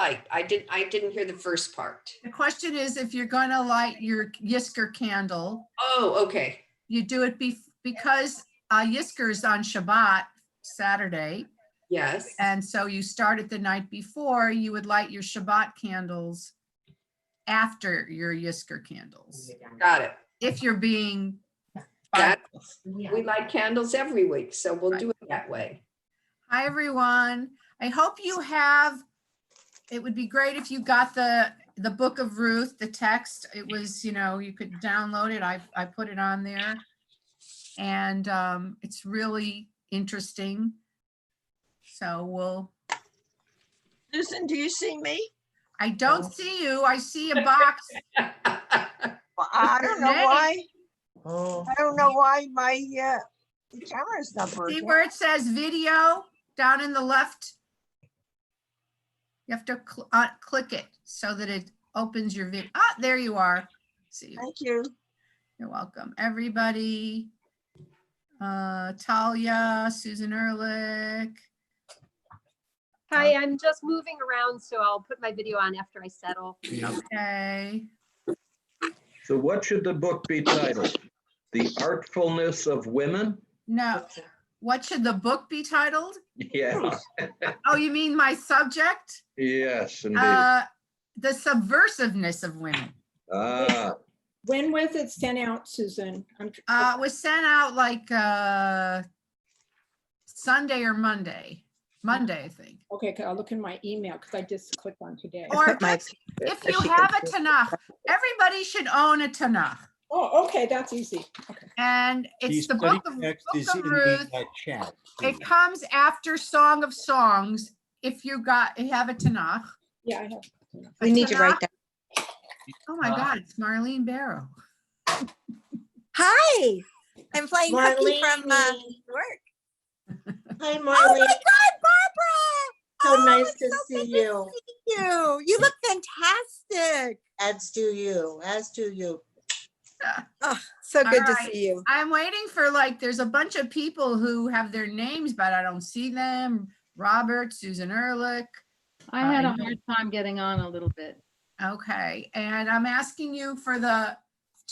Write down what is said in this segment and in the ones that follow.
light? I didn't hear the first part. The question is, if you're going to light your Yizkor candle. Oh, okay. You do it because Yizkor is on Shabbat, Saturday. Yes. And so you start it the night before. You would light your Shabbat candles after your Yizkor candles. Got it. If you're being... We light candles every week, so we'll do it that way. Hi, everyone. I hope you have, it would be great if you got the Book of Ruth, the text. It was, you could download it. I put it on there. And it's really interesting. So Susan, do you see me? I don't see you. I see a box. Well, I don't know why. I don't know why my camera is not working. See where it says video down in the left? You have to click it so that it opens your video. Ah, there you are. See you. Thank you. You're welcome. Everybody. Talia, Susan Ehrlich. Hi, I'm just moving around, so I'll put my video on after I settle. Okay. So what should the book be titled? The Artfulness of Women? No. What should the book be titled? Yeah. Oh, you mean my subject? Yes, indeed. The subversiveness of women. When was it sent out, Susan? It was sent out like Sunday or Monday. Monday, I think. Okay, I'll look in my email because I just clicked on today. Or if you have a Tanakh, everybody should own a Tanakh. Oh, okay, that's easy. Okay. And it's the Book of Ruth. Chat. It comes after Song of Songs. If you have a Tanakh. Yeah, I have. We need to write that. Oh my God, it's Marlene Barrow. Hi, I'm flying cookie from work. Hi, Marlene. Oh my God, Barbara! So nice to see you. You look fantastic. As do you. As do you. Oh, so good All to right. see you. I'm waiting for there's a bunch of people who have their names, but I don't see them. Robert, Susan Ehrlich. I had a hard time getting on a little bit. Okay, and I'm asking you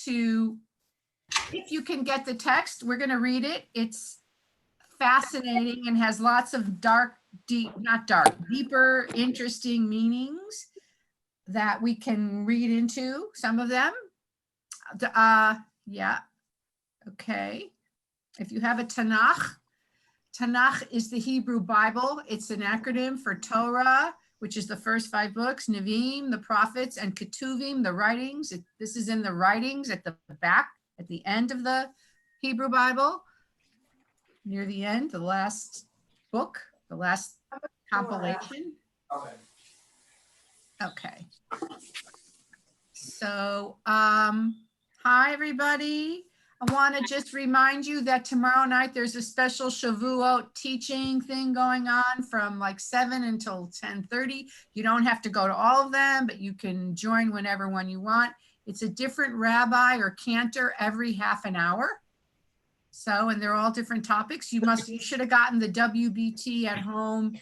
if you can get the text, we're going to read it. It's fascinating and has lots of deeper, interesting meanings that we can read into, some of them. Yeah, okay. If you have a Tanakh, Tanakh is the Hebrew Bible. It's an acronym for Torah, which is the first 5 books, Nevi'im, the prophets, and Ketuvim, the writings. This is in the writings at the back, at the end of the Hebrew Bible, near the end, the last book, the last compilation. Okay. So, hi, everybody. I want to just remind you that tomorrow night there's a special Shavuot teaching thing going on from 7 until 10:30. You don't have to go to all of them, but you can join whenever one you want. It's a different rabbi or cantor every half an hour. So, and they're all different topics. You should have gotten the WBT at home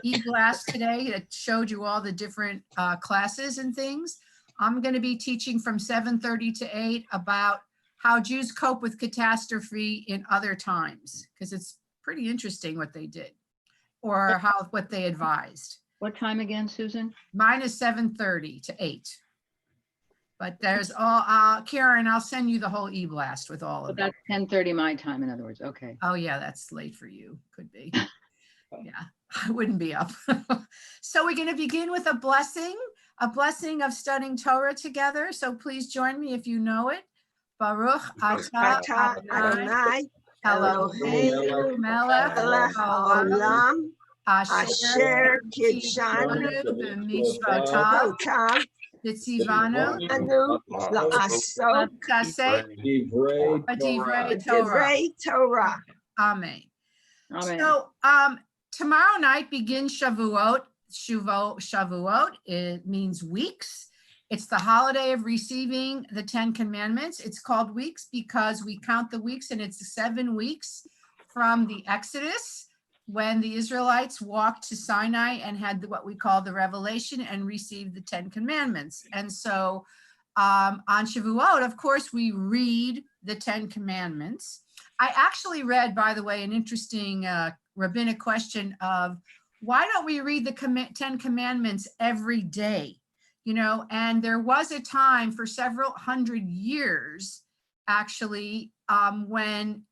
e-blast today that showed you all the different classes and things. I'm going to be teaching from 7:30 to 8 about how Jews cope with catastrophe in other times, because it's pretty interesting what they did or what they advised. What time again, Susan? Mine is 7:30 to 8. But there's all, Karen, I'll send you the whole e-blast with all of it. That's 10:30 my time, in other words. Okay. Oh yeah, that's late for you. Could be. Yeah, I wouldn't be up. So we're going to begin with a blessing of studying Torah together. So please join me if you know it. Baruch atah Adonai Eloheinu melech haolam asher kidshanu b'mishvotav v'tzivanu la'asok b'divrei Torah. Amen. So tomorrow night begins Shavuot. Shavuot, it means weeks. It's the holiday of receiving the 10 commandments. It's called weeks because we count the weeks and it's 7 weeks from the Exodus when the Israelites walked to Sinai and had what we call the revelation and received the 10 Commandments. And so on Shavuot, of course, we read the 10 Commandments. I actually read, by the way, an interesting rabbinic question of why don't we read the 10 Commandments every day? You know, and there was a time for several hundred years, actually, when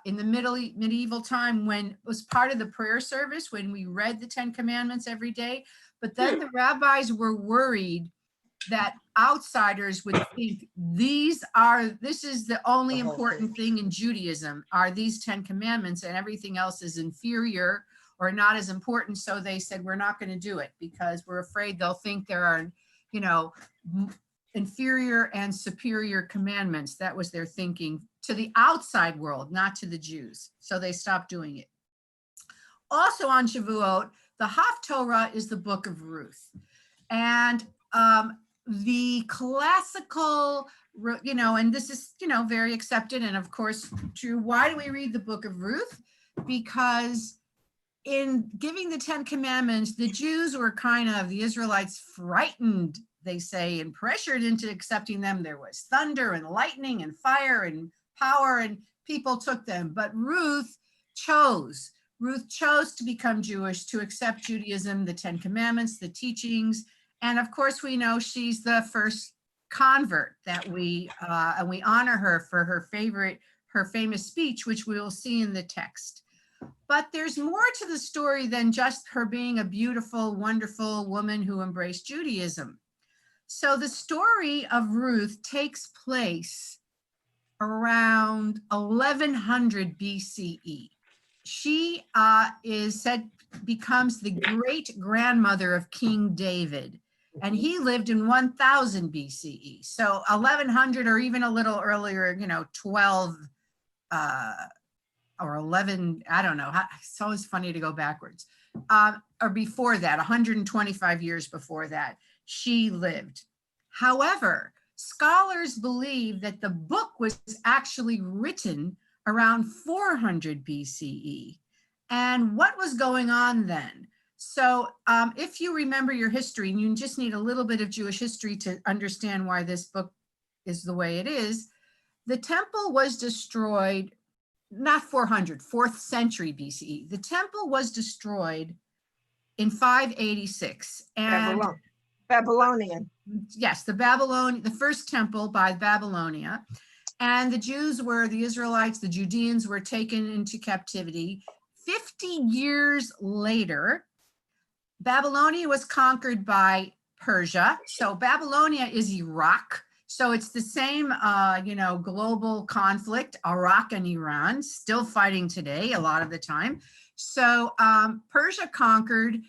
in the medieval time, when it was part of the prayer service, when we read the 10 Commandments every day. But then the rabbis were worried that outsiders would think this is the only important thing in Judaism are these 10 Commandments, and everything else is inferior or not as important. So they said, we're not going to do it because we're afraid they'll think there are, you know, inferior and superior commandments. That was their thinking to the outside world, not to the Jews. So they stopped doing it. Also on Shavuot, the Haftorah is the Book of Ruth. And the classical, you know, and this is, you know, very accepted and of course true. Why do we read the Book of Ruth? Because in giving the 10 Commandments, the Jews were kind of, the Israelites frightened, they say, and pressured into accepting them. There was thunder and lightning and fire and power, and people took them. But Ruth chose to become Jewish, to accept Judaism, the 10 Commandments, the teachings. And of course, we know she's the first convert that and we honor her for her famous speech, which we will see in the text. But there's more to the story than just her being a beautiful, wonderful woman who embraced Judaism. So the story of Ruth takes place around 1100 BCE. She becomes the great grandmother of King David, and he lived in 1000 BCE. So 1100 or even a little earlier, you know, 12 or 11, I don't know. It's always funny to go backwards. Or before that, 125 years before that, she lived. However, scholars believe that the book was actually written around 400 BCE. And what was going on then? So if you remember your history, and you just need a little bit of Jewish history to understand why this book is the way it is, the temple was destroyed, not 400, 4th century BCE. The temple was destroyed in 586. And Babylonian. Yes, the first temple by Babylonia. And the Israelites, the Judeans were taken into captivity. 50 years later, Babylonia was conquered by Persia. So Babylonia is Iraq. So it's the same, global conflict, Iraq and Iran, still fighting today a lot of the time. So Persia conquered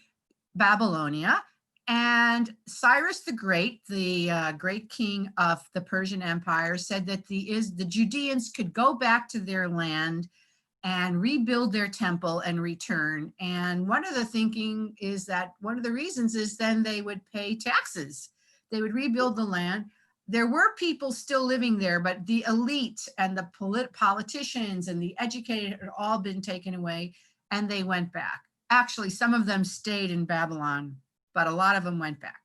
Babylonia, and Cyrus the Great, the great king of the Persian Empire, said that the Judeans could go back to their land and rebuild their temple and return. And one of the thinking is that one of the reasons is then they would pay taxes. They would rebuild the land. There were people still living there, but the elite and the politicians and the educated had all been taken away, and they went back. Actually, some of them stayed in Babylon, but a lot of them went back.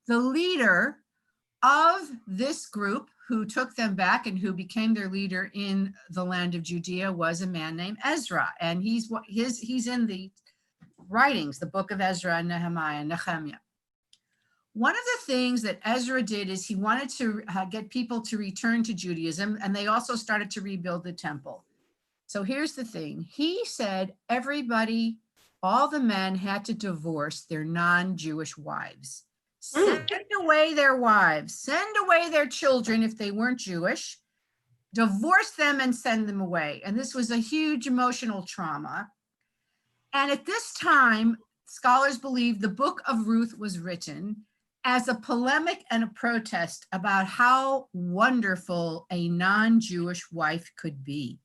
The leader of this group who took them back and who became their leader in the land of Judea was a man named Ezra. And he's in the writings, the book of Ezra and Nehemiah. One of the things that Ezra did is he wanted to get people to return to Judaism, and they also started to rebuild the temple. So here's the thing. He said everybody, all the men had to divorce their non-Jewish wives. Send away their wives, send away their children if they weren't Jewish, divorce them and send them away. And this was a huge emotional trauma. And at this time, scholars believe the Book of Ruth was written as a polemic and a protest about how wonderful a non-Jewish wife could be.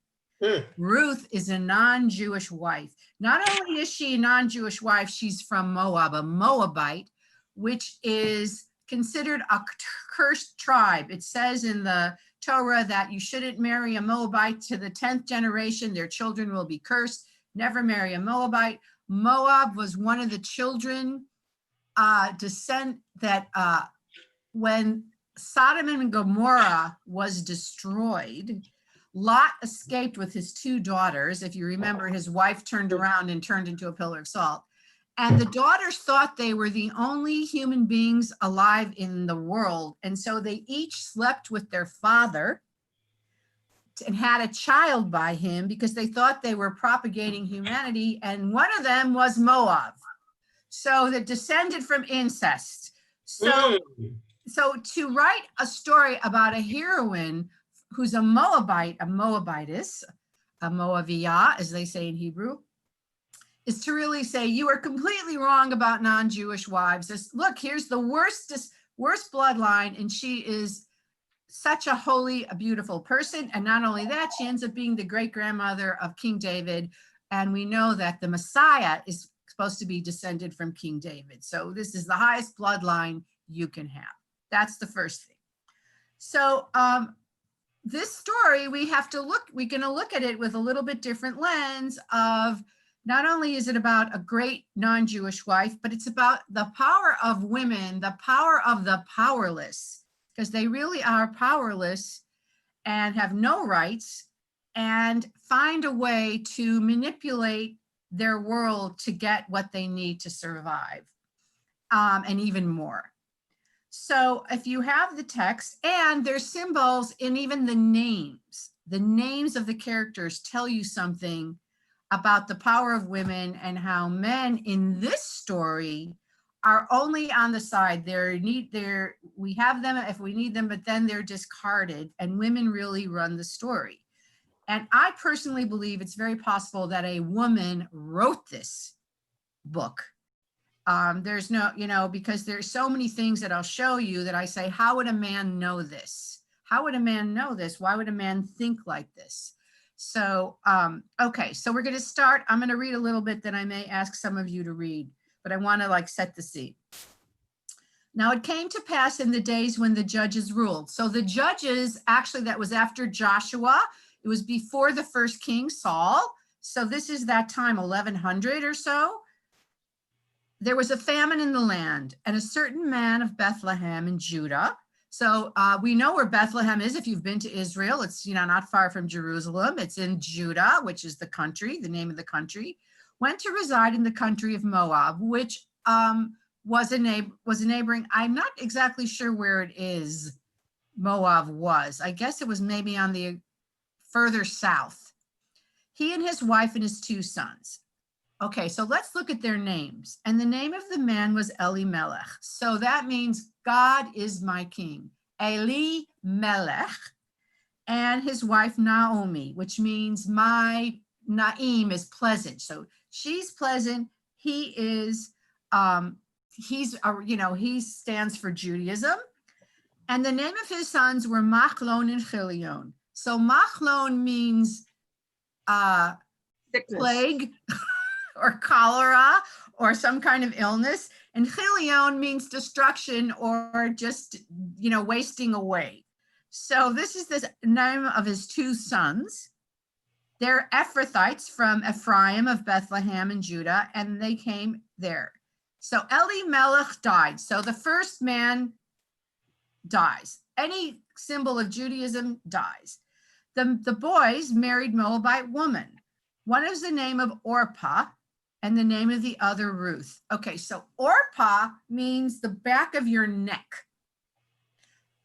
Ruth is a non-Jewish wife. Not only is she a non-Jewish wife, she's from Moab, a Moabite, which is considered a cursed tribe. It says in the Torah that you shouldn't marry a Moabite to the 10th generation. Their children will be cursed. never marry a Moabite. Moab was one of the children when Sodom and Gomorrah was destroyed, Lot escaped with his 2 daughters. If you remember, his wife turned around and turned into a pillar of salt. And the daughters thought they were the only human beings alive in the world. And so they each slept with their father and had a child by him because they thought they were propagating humanity. And one of them was Moab. So that descended from incest. So to write a story about a heroine who's a Moabite, a Moabitess, a Moaviyah, as they say in Hebrew, is to really say you are completely wrong about non-Jewish wives. Look, here's the worst bloodline, and she is such a holy, a beautiful person. And not only that, she ends up being the great-grandmother of King David. And we know that the Messiah is supposed to be descended from King David. So this is the highest bloodline you can have. That's the first thing. So this story, we're going to look at it with a little bit different lens of not only is it about a great non-Jewish wife, but it's about the power of women, the power of the powerless, because they really are powerless and have no rights and find a way to manipulate their world to get what they need to survive, and even more. So if you have the text and there's symbols in even the names of the characters tell you something about the power of women and how men in this story are only on the side. We have them if we need them, but then they're discarded, and women really run the story. And I personally believe it's very possible that a woman wrote this book. There's no, because there's so many things that I'll show you that I say, how would a man know this? How would a man know this? Why would a man think like this? So, okay, so we're going to start. I'm going to read a little bit, then I may ask some of you to read, but I want to set the scene. Now it came to pass in the days when the judges ruled. So the judges, actually, that was after Joshua. It was before the first king, Saul. So this is that time, 1100 or so. There was a famine in the land, and a certain man of Bethlehem in Judah. So we know where Bethlehem is. If you've been to Israel, it's not far from Jerusalem. It's in Judah, which is the country, the name of the country. Went to reside in the country of Moab, which was a neighboring. I'm not exactly sure where it is. Moab was. I guess it was maybe on the further south. He and his wife and his 2 sons. Okay, so let's look at their names. And the name of the man was Elimelech. So that means God is my king. Elimelech. And his wife Naomi, which means my Naim is pleasant. So she's pleasant. He is, he stands for Judaism. And the name of his sons were Machlon and Chilion. So Machlon means plague or cholera or some kind of illness. And Chilion means destruction or just, wasting away. So this is the name of his 2 sons. They're Ephrathites from Ephraim of Bethlehem and Judah, and they came there. So Elimelech died. So the first man dies. Any symbol of Judaism dies. The boys married Moabite woman. One is the name of Orpah, and the name of the other Ruth. Okay, so Orpah means the back of your neck.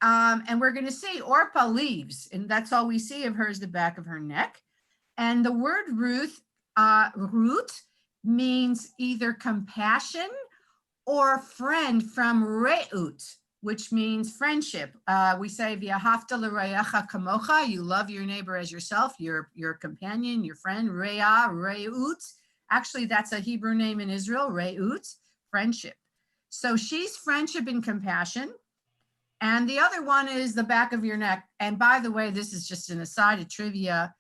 And we're going to see Orpah leaves, and that's all we see of her is the back of her neck. And the word Ruth means either compassion or friend from Re'ut, which means friendship. We say, V'ahavta l'reacha kamocha, you love your neighbor as yourself, your companion, your friend, Re'ut. Actually, that's a Hebrew name in Israel, Re'ut, friendship. So she's friendship and compassion. And the other one is the back of your neck. And by the way, this is just an aside of trivia.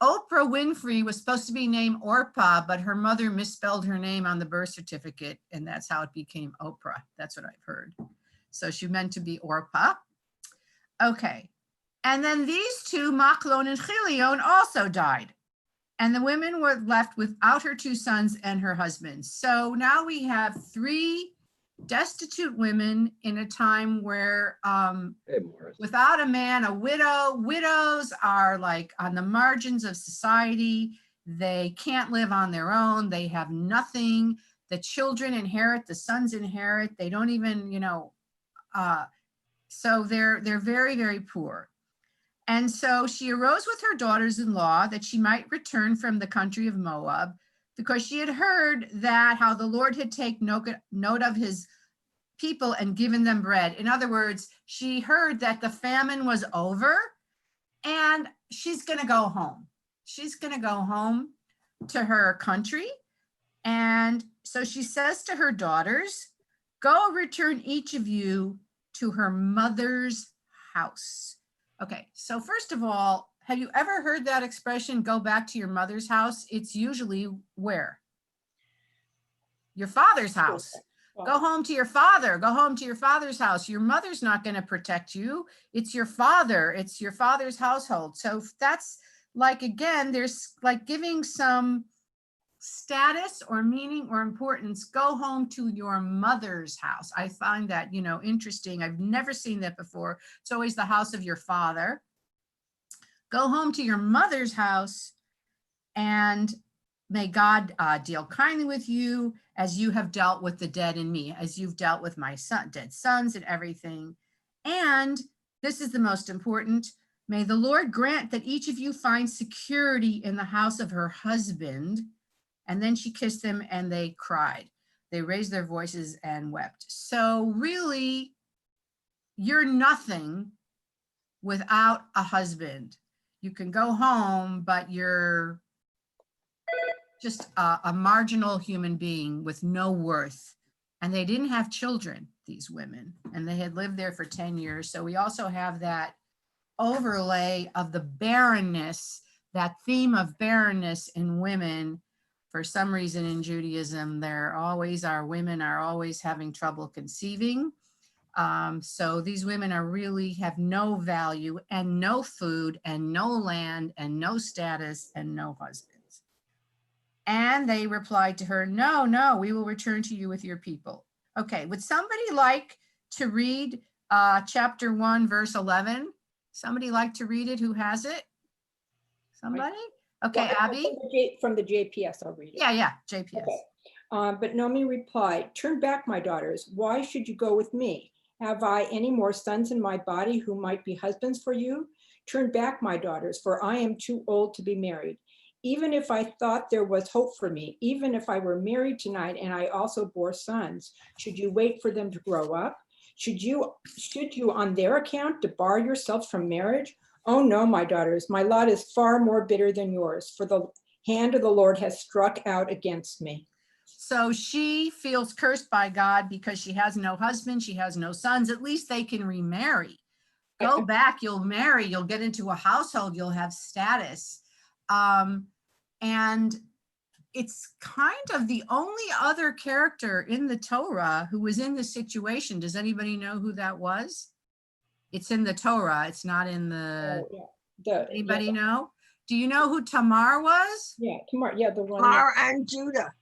Oprah Winfrey was supposed to be named Orpah, but her mother misspelled her name on the birth certificate, and that's how it became Oprah. That's what I've heard. So she meant to be Orpah. Okay. And then these 2, Machlon and Chilion, also died. And the women were left without her 2 sons and her husband. So now we have 3 destitute women in a time where Hey, Morris. without a man, a widow. Widows are like on the margins of society. They can't live on their own. They have nothing. The children inherit, the sons inherit. They don't even, so they're very, very poor. And so she arose with her daughters-in-law that she might return from the country of Moab, because she had heard that how the Lord had taken note of his people and given them bread. In other words, she heard that the famine was over and she's going to go home. She's going to go home to her country. And so she says to her daughters, go return each of you to her mother's house. Okay, so first of all, have you ever heard that expression, go back to your mother's house? It's usually where? Your father's house. Go home to your father. Go home to your father's house. Your mother's not going to protect you. It's your father. It's your father's household. So that's like, again, there's like giving some status or meaning or importance. Go home to your mother's house. I find that, interesting. I've never seen that before. It's always the house of your father. Go home to your mother's house, and may God deal kindly with you as you have dealt with the dead in me, as you've dealt with my dead sons and everything. And this is the most important. May the Lord grant that each of you find security in the house of her husband. And then she kissed them and they cried. They raised their voices and wept. So really, you're nothing without a husband. You can go home, but you're just a marginal human being with no worth. And they didn't have children, these women, and they had lived there for 10 years. So we also have that overlay of the barrenness, that theme of barrenness in women. For some reason in Judaism, women are always having trouble conceiving. So these women have no value and no food and no land and no status and no husbands. And they replied to her, no, we will return to you with your people. Okay, would somebody like to read chapter 1, verse 11? Somebody like to read it? Who has it? Somebody? Okay, Well, Abby? From the JPS, I'll read it. Yeah, JPS. Okay. But Naomi replied, turn back, my daughters. Why should you go with me? Have I any more sons in my body who might be husbands for you? Turn back, my daughters, for I am too old to be married. Even if I thought there was hope for me, even if I were married tonight and I also bore sons, should you wait for them to grow up? Should you on their account debar yourselves from marriage? Oh no, my daughters, my lot is far more bitter than yours, for the hand of the Lord has struck out against me. So she feels cursed by God because she has no husband, she has no sons. At least they can remarry. Go back, you'll marry, you'll get into a household, you'll have status. And it's kind of the only other character in the Torah who was in this situation. Does anybody know who that was? It's in the Torah. It's not in the, anybody know? Do you know who Tamar was? Yeah, Tamar, the one. Tamar and Judah.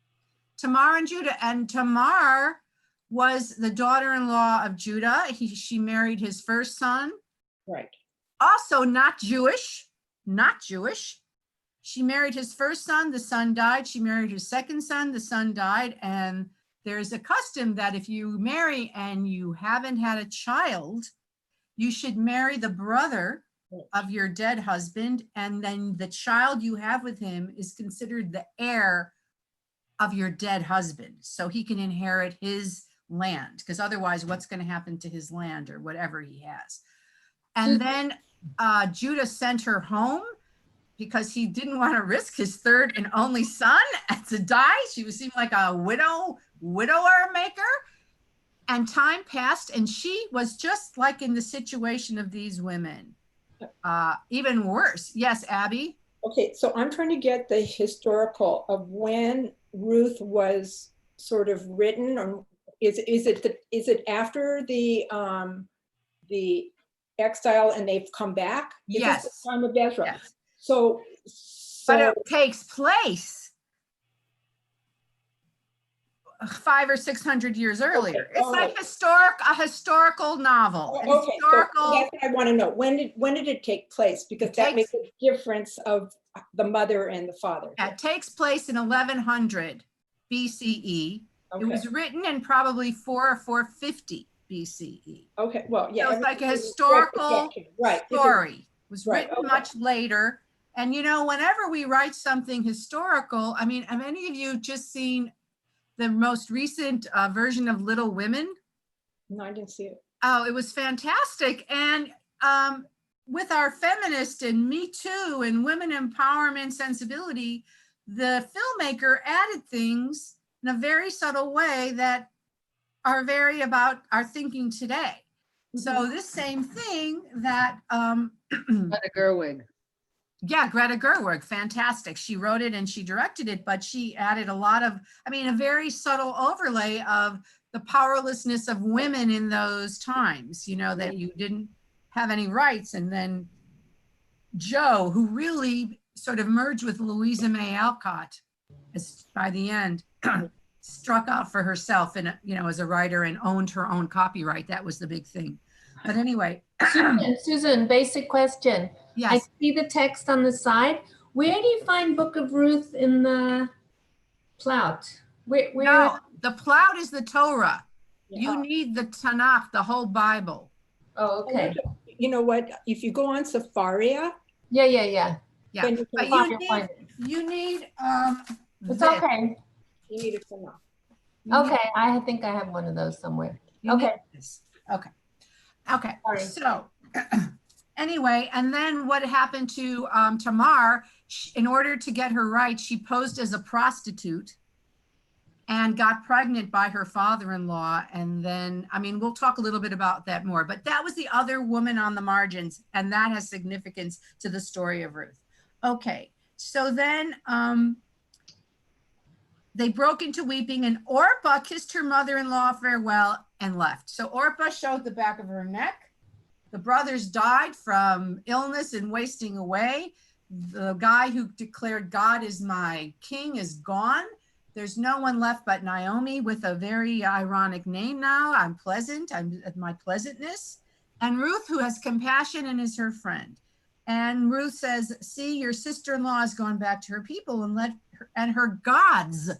Tamar and Judah. And Tamar was the daughter-in-law of Judah. She married his first son. Right. Also not Jewish. She married his first son, the son died. She married her second son, the son died. And there's a custom that if you marry and you haven't had a child, you should marry the brother of your dead husband. And then the child you have with him is considered the heir of your dead husband. So he can inherit his land, because otherwise what's going to happen to his land or whatever he has. And then Judah sent her home because he didn't want to risk his third and only son to die. She seemed like a widower maker. And time passed, and she was just like in the situation of these women, even worse. Yes, Abby? Okay, so I'm trying to get the historical of when Ruth was sort of written, or is it after the exile and they've come back? Yes. Is this the time of Ezra? Yes. So But So, it takes place 500 or 600 years earlier. It's all like right. a historical novel. An Okay, so historical, that's what I want to know. When did it take place? Because It that makes takes- a difference of the mother and the father. it takes place in 1100 BCE. It Okay, was written in probably 4 or 450 BCE. okay, well, yeah. So it's like a everything is historical right. story. It was Right, written okay. much later. And you know, whenever we write something historical, I mean, have any of you just seen the most recent version of Little Women? No, I didn't see it. Oh, it was fantastic. And with our feminist and Me Too and women empowerment sensibility, the filmmaker added things in a very subtle way that are very about our thinking today. So this same thing that, Greta Gerwig. yeah, Greta Gerwig, fantastic. She wrote it and she directed it, but she added a lot of, I mean, a very subtle overlay of the powerlessness of women in those times, you know, that you didn't have any rights. And then Jo, who really sort of merged with Louisa May Alcott as by the end, struck out for herself and, you know, as a writer and owned her own copyright. That was the big thing. But anyway. Susan, basic question. I Yes. see the text on the side. Where do you find Book of Ruth in the Plout? Where? No, the Plout is the Torah. Yeah. You need the Tanakh, the whole Bible. Oh, okay. You know what? If you go on Safaria, Yeah. Yeah, then you but can, you need It's this. okay. you need it for now. You need- Okay, I think I have one of those somewhere. you need Okay. this. Okay. Sorry. So anyway, and then what happened to Tamar, in order to get her right, she posed as a prostitute and got pregnant by her father-in-law. And then, I mean, we'll talk a little bit about that more, but that was the other woman on the margins, and that has significance to the story of Ruth. Okay, so then they broke into weeping, and Orpah kissed her mother-in-law farewell and left. So Orpah showed the back of her neck. The brothers died from illness and wasting away. The guy who declared God is my king is gone. There's no one left but Naomi, with a very ironic name now. I'm pleasant, I'm at my pleasantness. And Ruth, who has compassion and is her friend. And Ruth says, see, your sister-in-law has gone back to her people and her gods.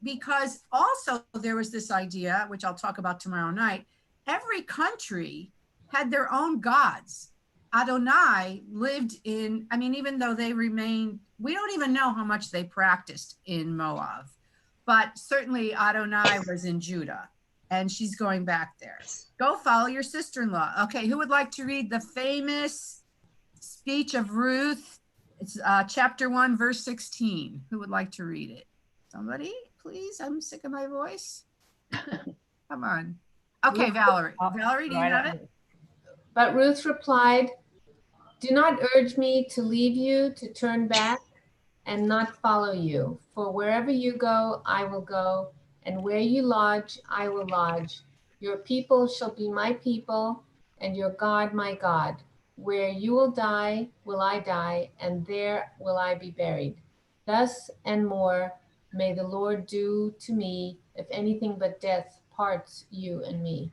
Because also there was this idea, which I'll talk about tomorrow night, every country had their own gods. Adonai lived in, I mean, even though they remained, we don't even know how much they practiced in Moab, but certainly Adonai was in Judah, and she's going back there. Go follow your sister-in-law. Okay, who would like to read the famous speech of Ruth? It's chapter 1, verse 16. Who would like to read it? Somebody, please. I'm sick of my voice. Come on. Okay, Valerie. Valerie, do you have it? But Ruth replied, do not urge me to leave you, to turn back and not follow you. For wherever you go, I will go, and where you lodge, I will lodge. Your people shall be my people, and your God my God. Where you will die, will I die, and there will I be buried. Thus and more may the Lord do to me, if anything but death parts you and me.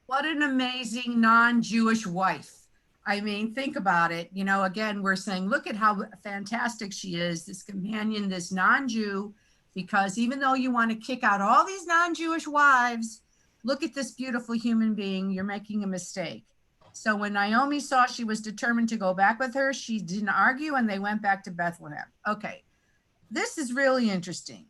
What an amazing non-Jewish wife. I mean, think about it. You know, again, we're saying, look at how fantastic she is, this companion, this non-Jew, because even though you want to kick out all these non-Jewish wives, look at this beautiful human being, you're making a mistake. So when Naomi saw she was determined to go back with her, she didn't argue and they went back to Bethlehem. Okay, this is really interesting.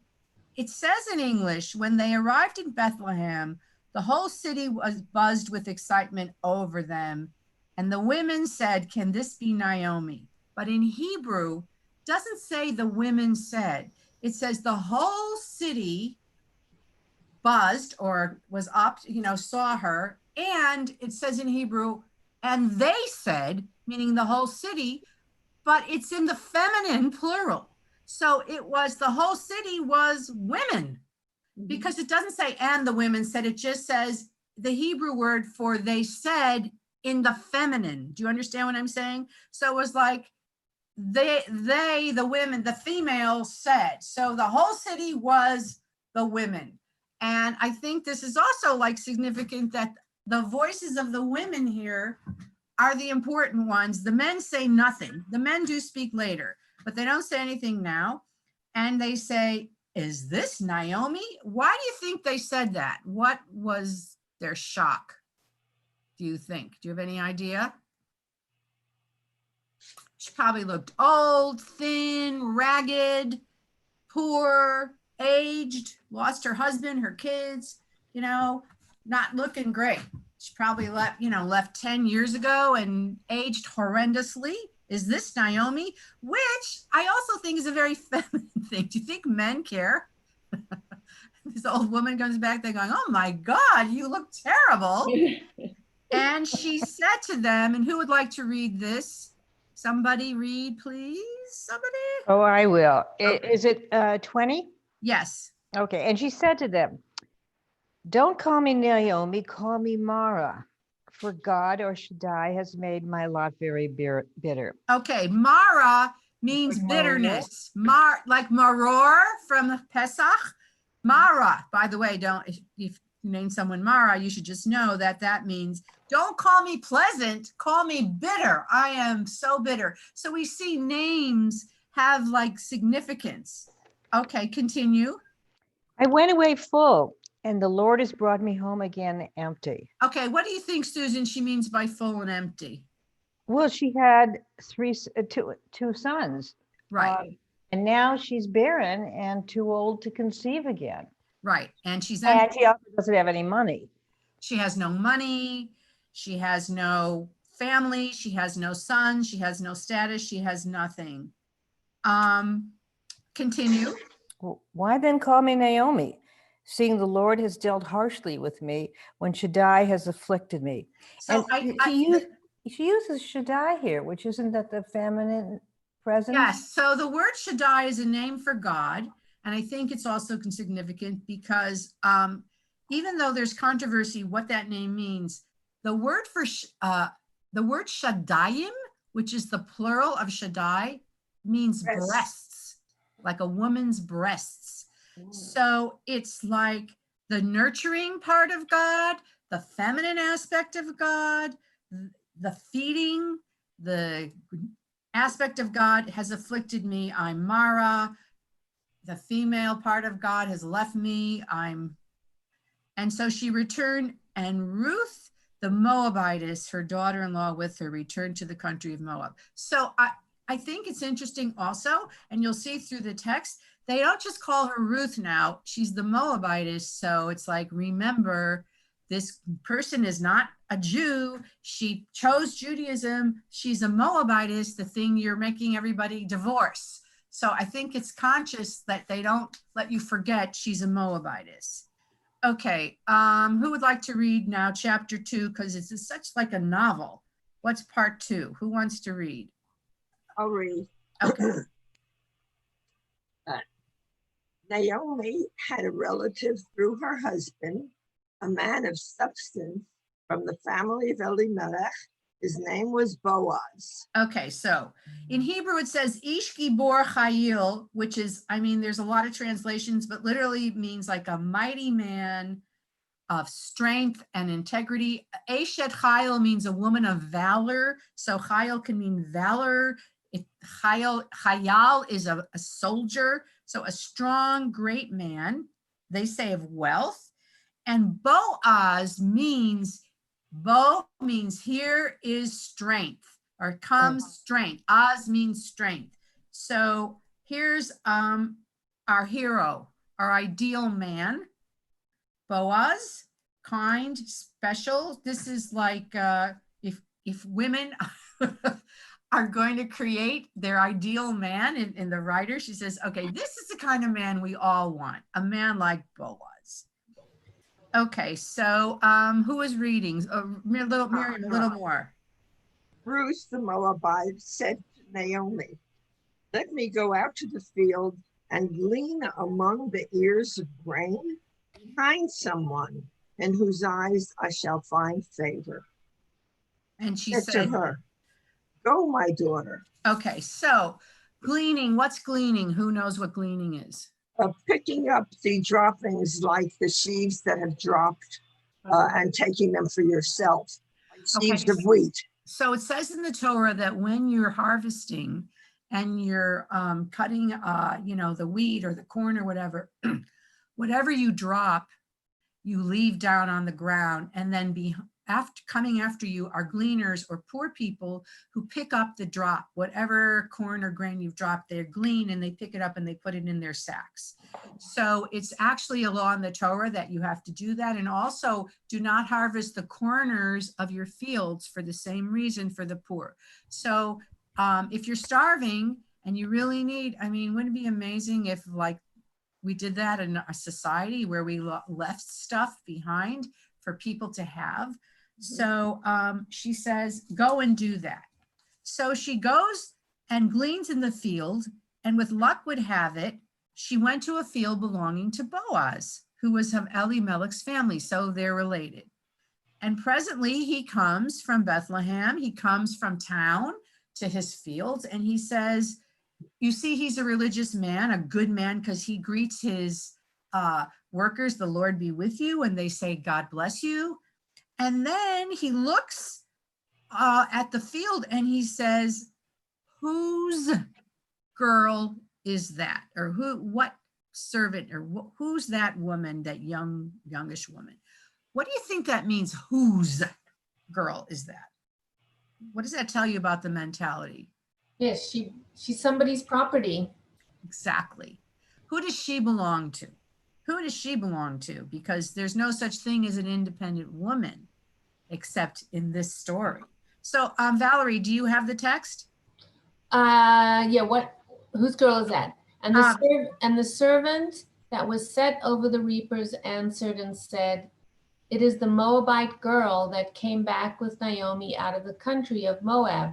It says in English, when they arrived in Bethlehem, the whole city was buzzed with excitement over them. And the women said, can this be Naomi? But in Hebrew, it doesn't say the women said. It says the whole city buzzed or was up, you know, saw her. And it says in Hebrew, and they said, meaning the whole city, but it's in the feminine plural. So it was the whole city was women, because it doesn't say and the women said, it just says the Hebrew word for they said in the feminine. Do you understand what I'm saying? So it was like the women, the females said. So the whole city was the women. And I think this is also like significant that the voices of the women here are the important ones. The men say nothing. The men do speak later, but they don't say anything now. And they say, is this Naomi? Why do you think they said that? What was their shock, do you think? Do you have any idea? She probably looked old, thin, ragged, poor, aged, lost her husband, her kids, you know, not looking great. She probably left 10 years ago and aged horrendously. Is this Naomi? Which I also think is a very feminine thing. Do you think men care? This old woman comes back, they're going, oh my God, you look terrible. And she said to them, and who would like to read this? Somebody read, please. Somebody? Oh, I will. Okay. Is it 20? Yes. Okay. And she said to them, don't call me Naomi, call me Mara, for God or Shaddai has made my lot very bitter. Okay, Mara means Like bitterness. Like maror from Pesach. Mara, by the way, if you name someone Mara, you should just know that means don't call me pleasant, call me bitter. I am so bitter. So we see names have like significance. Okay, continue. I went away full, and the Lord has brought me home again empty. Okay, what do you think, Susan, she means by full and empty? Well, she had two sons. Right. And now she's barren and too old to conceive again. Right. And she also doesn't have any money. She has no money. She has no family. She has no son. She has no status. She has nothing. Continue. Well, why then call me Naomi, seeing the Lord has dealt harshly with me when Shaddai has afflicted me? So she uses Shaddai here, which isn't that the feminine presence? Yes. So the word Shaddai is a name for God. And I think it's also significant because even though there's controversy what that name means, the word Shaddayim, which is the plural of Shaddai, means breasts, like a woman's breasts. So it's like the nurturing part of God, the feminine aspect of God, the feeding, the aspect of God has afflicted me. I'm Mara. The female part of God has left me. And so she returned, and Ruth, the Moabitess, her daughter-in-law with her, returned to the country of Moab. So I think it's interesting also, and you'll see through the text, they don't just call her Ruth now. She's the Moabitess. So it's like, remember, this person is not a Jew. She chose Judaism. She's a Moabitess, the thing you're making everybody divorce. So I think it's conscious that they don't let you forget she's a Moabitess. Okay, who would like to read now chapter 2? Because it's such like a novel. What's part 2? Who wants to read? I'll read. Okay. Naomi had a relative through her husband, a man of substance from the family of Elimelech. His name was Boaz. Okay, so in Hebrew it says Ish Gibor Chayil, which is, I mean, there's a lot of translations, but literally means like a mighty man of strength and integrity. Eshet Chayil means a woman of valor. So Chayil can mean valor. Chayal is a soldier. So a strong, great man, they say of wealth. And Boaz means here is strength, or comes strength. Az means strength. So here's our hero, our ideal man. Boaz, kind, special. This is like if women are going to create their ideal man in the writer, she says, okay, this is the kind of man we all want, a man like Boaz. Okay, so who is reading? Miriam, a little more. Ruth the Moabite said to Naomi, let me go out to the field and glean among the ears of grain behind someone in whose eyes I shall find favor. And she said said to her, Go, my daughter. Okay, so gleaning, what's gleaning? Who knows what gleaning is? Picking up the droppings like the sheaves that have dropped and taking them for yourself, like sheaves Okay. of wheat. So it says in the Torah that when you're harvesting and you're cutting, the wheat or the corn or whatever, whatever you drop, you leave down on the ground, and then coming after you are gleaners or poor people who pick up the drop, whatever corn or grain you've dropped, they glean and they pick it up and they put it in their sacks. So it's actually a law in the Torah that you have to do that. And also do not harvest the corners of your fields for the same reason for the poor. So if you're starving and you really need, wouldn't it be amazing if like we did that in a society where we left stuff behind for people to have? So she says, go and do that. So she goes and gleans in the field, and with luck would have it, she went to a field belonging to Boaz, who was of Elimelech's family, so they're related. And presently he comes from Bethlehem, he comes from town to his fields, and he says, you see, he's a religious man, a good man, because he greets his workers, the Lord be with you, and they say, God bless you. And then he looks at the field and he says, whose girl is that? Or what servant, or who's that woman, that youngish woman? What do you think that means? Whose girl is that? What does that tell you about the mentality? Yes, she's somebody's property. Exactly. Who does she belong to? Who does she belong to? Because there's no such thing as an independent woman, except in this story. So Valerie, do you have the text? Yeah, whose girl is that? And the servant that was set over the reapers answered and said, it is the Moabite girl that came back with Naomi out of the country of Moab.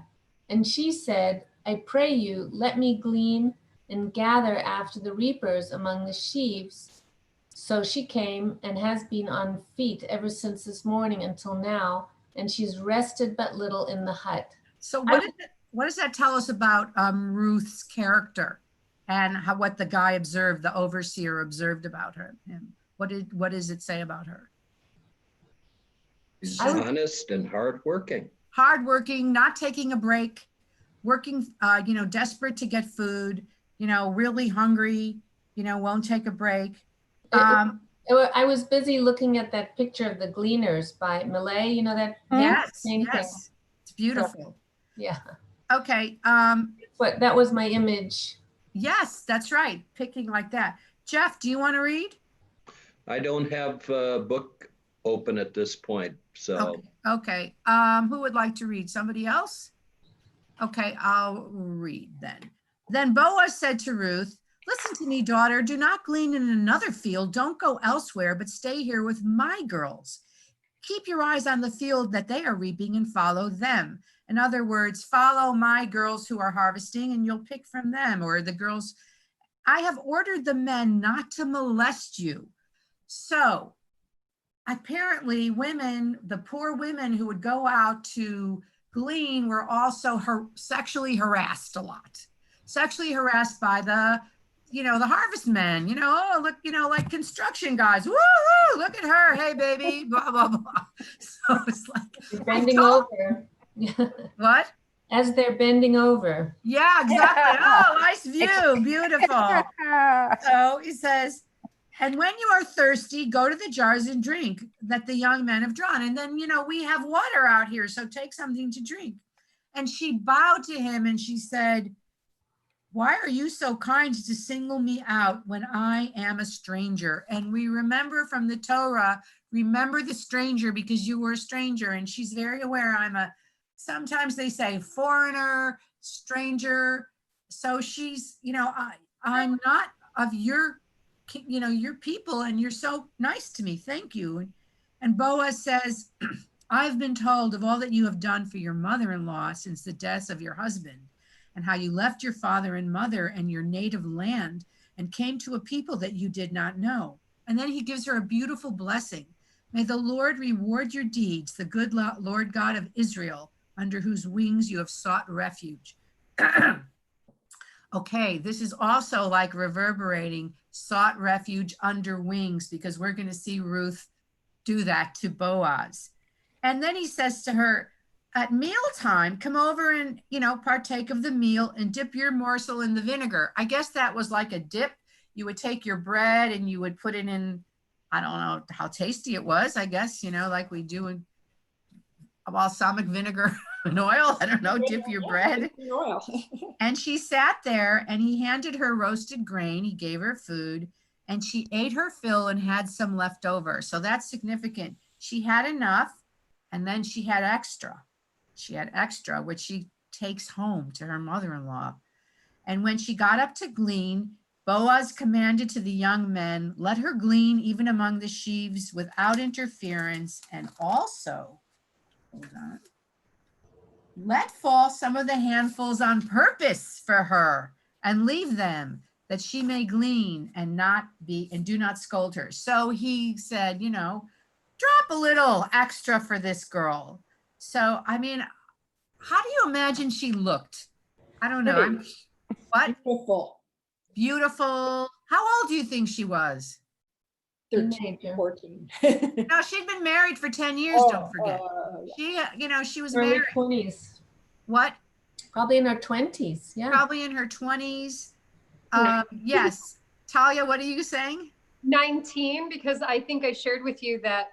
And she said, I pray you, let me glean and gather after the reapers among the sheaves. So she came and has been on feet ever since this morning until now, and she's rested but little in the hut. So what does that tell us about Ruth's character and what the guy observed, the overseer observed about him? What does it say about her? She's honest and hardworking. Hardworking, not taking a break, working, desperate to get food, really hungry, won't take a break. I was busy looking at that picture of the Gleaners by Millet, that Yes, thing. It's beautiful. So, yeah. Okay. But that was my image. Yes, that's right. Picking like that. Jeff, do you want to read? I don't have a book open at this point, so. Okay. Who would like to read? Somebody else? Okay, I'll read then. Then Boaz said to Ruth, listen to me, daughter. Do not glean in another field. Don't go elsewhere, but stay here with my girls. Keep your eyes on the field that they are reaping and follow them. In other words, follow my girls who are harvesting and you'll pick from them, or the girls. I have ordered the men not to molest you. So apparently women, the poor women who would go out to glean, were also sexually harassed a lot. Sexually harassed by the harvest men, look, like construction guys. Woo-hoo, look at her. Hey, baby, blah, blah, blah. So it's like bending over. What? As they're bending over. Yeah, exactly. Oh, nice view. Beautiful. So he says, and when you are thirsty, go to the jars and drink that the young men have drawn. And then, we have water out here, so take something to drink. And she bowed to him and she said, why are you so kind to single me out when I am a stranger? And we remember from the Torah, remember the stranger because you were a stranger. And she's very aware sometimes they say foreigner, stranger. So she's, I'm not of your people and you're so nice to me. Thank you. And Boaz says, I've been told of all that you have done for your mother-in-law since the death of your husband, and how you left your father and mother and your native land and came to a people that you did not know. And then he gives her a beautiful blessing. May the Lord reward your deeds, the good Lord God of Israel, under whose wings you have sought refuge. Okay, this is also like reverberating, sought refuge under wings, because we're going to see Ruth do that to Boaz. And then he says to her, at mealtime, come over and, partake of the meal and dip your morsel in the vinegar. I guess that was like a dip. You would take your bread and you would put it in, I don't know how tasty it was, I guess, like we do in balsamic vinegar and oil. I don't know, dip your bread. Oil. And she sat there and he handed her roasted grain. He gave her food and she ate her fill and had some left over. So that's significant. She had enough and then she had extra. She had extra, which she takes home to her mother-in-law. And when she got up to glean, Boaz commanded to the young men, let her glean even among the sheaves without interference, and also, hold on, let fall some of the handfuls on purpose for her and leave them that she may glean and do not scold her. So he said, drop a little extra for this girl. So, I mean, how do you imagine she looked? I don't know. What? Beautiful. How old do you think she was? 13, 14. No, she'd been married for 10 years, don't forget. She was Early married. 20s. What? Probably in her 20s. Yeah. Probably in her 20s. Yes. Talia, what are you saying? 19, because I think I shared with you that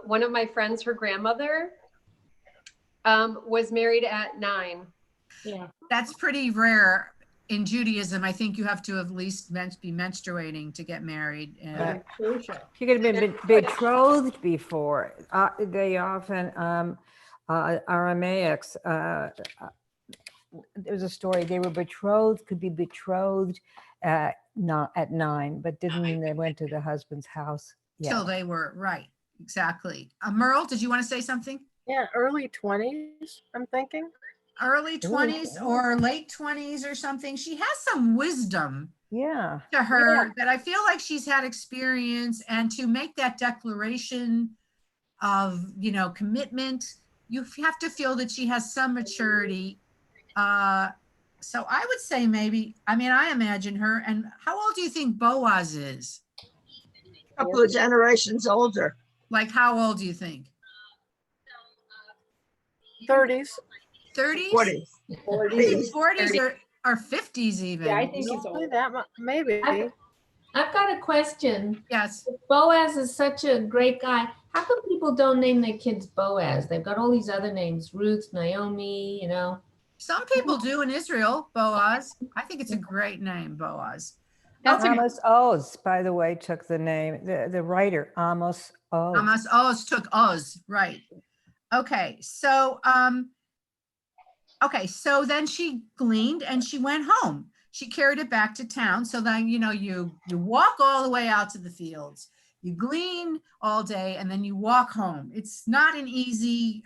one of my friends, her grandmother, was married at 9. Yeah. That's pretty rare in Judaism. I think you have to at least be menstruating to get married. She could have been betrothed before. They often, Aramaics, there's a story, they were betrothed, could be betrothed not at 9, but they went to the husband's house. Till they were, right, exactly. Merle, did you want to say something? Yeah, early 20s, I'm thinking. Early 20s or late 20s or something. She has some wisdom to her that I feel like she's had experience, and to make that declaration of, commitment, you have to feel that she has some maturity. So I would say maybe, I imagine her. And how old do you think Boaz is? A couple of generations older. Like how old do you think? 30s. 30s? 40s. 40s or 50s even. Yeah, I think he's old. Maybe. I've got a question. Yes. If Boaz is such a great guy, how come people don't name their kids Boaz? They've got all these other names, Ruth, Naomi, Some people do in Israel, Boaz. I think it's a great name, Boaz. Amos Oz, by the way, took the name, the writer, Amos Oz. Amos Oz took Oz, right. Okay, so then she gleaned and she went home. She carried it back to town. So then, you walk all the way out to the fields, you glean all day, and then you walk home. It's not an easy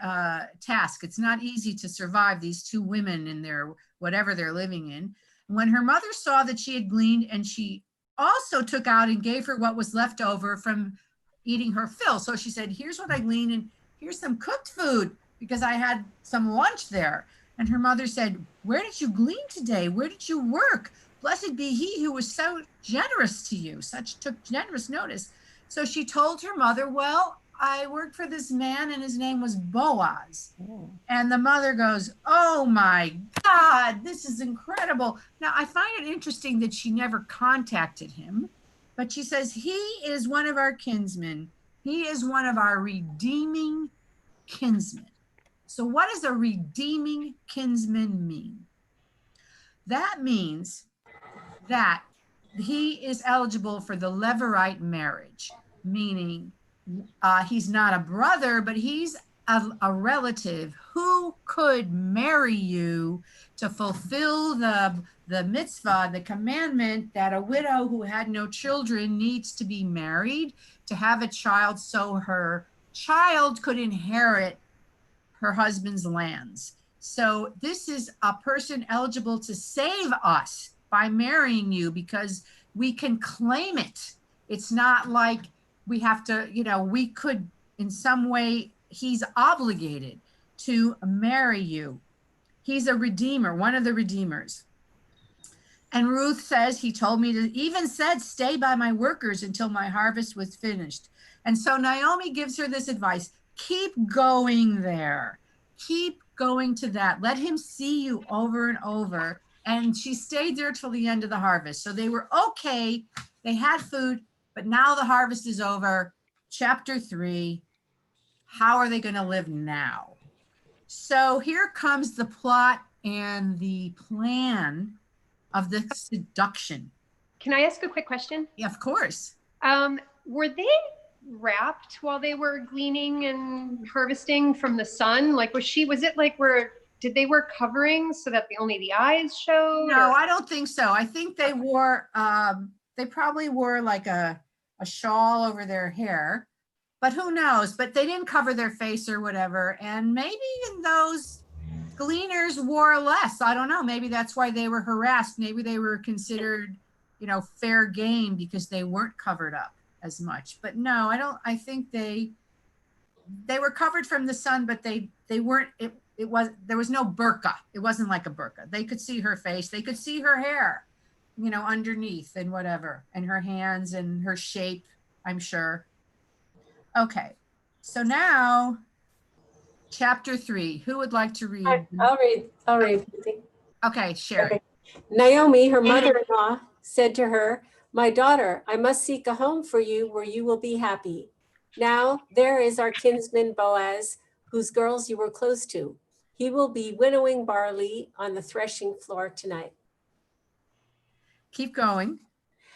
task. It's not easy to survive these two women in their, whatever they're living in. When her mother saw that she had gleaned, and she also took out and gave her what was left over from eating her fill. So she said, here's what I gleaned, and here's some cooked food because I had some lunch there. And her mother said, where did you glean today? Where did you work? Blessed be he who was so generous to you, took generous notice. So she told her mother, well, I worked for this man and his name was Boaz. Oh. And the mother goes, oh my God, this is incredible. Now, I find it interesting that she never contacted him, but she says, he is one of our kinsmen. He is one of our redeeming kinsmen. So what does a redeeming kinsman mean? That means that he is eligible for the Levirate marriage, meaning he's not a brother, but he's a relative who could marry you to fulfill the mitzvah, the commandment that a widow who had no children needs to be married to have a child so her child could inherit her husband's lands. So this is a person eligible to save us by marrying you because we can claim it. It's not like we have to, we could in some way, he's obligated. to marry you. He's a redeemer, one of the redeemers. And Ruth says, he told me to, even said, stay by my workers until my harvest was finished. And so Naomi gives her this advice, keep going there. Keep going to that. Let him see you over and over. And she stayed there till the end of the harvest. So they were okay. They had food, but now the harvest is over. Chapter 3, how are they going to live now? So here comes the plot and the plan of the seduction. Can I ask a quick question? Yeah, of course. Were they wrapped while they were gleaning and harvesting from the sun? Like, was it like did they wear coverings so that only the eyes showed? No, I don't think so. I think they wore, they probably wore like a shawl over their hair, but who knows? But they didn't cover their face or whatever. And maybe those gleaners wore less. I don't know. Maybe that's why they were harassed. Maybe they were considered, fair game because they weren't covered up as much. But no, I think they were covered from the sun, but they weren't, there was no burqa. It wasn't like a burqa. They could see her face. They could see her hair, underneath and whatever, and her hands and her shape, I'm sure. Okay. So now chapter 3, who would like to read? I'll read. Okay, Sherry. Okay. Naomi, her mother-in-law, said to her, my daughter, I must seek a home for you where you will be happy. Now there is our kinsman Boaz, whose girls you were close to. He will be winnowing barley on the threshing floor tonight. Keep going.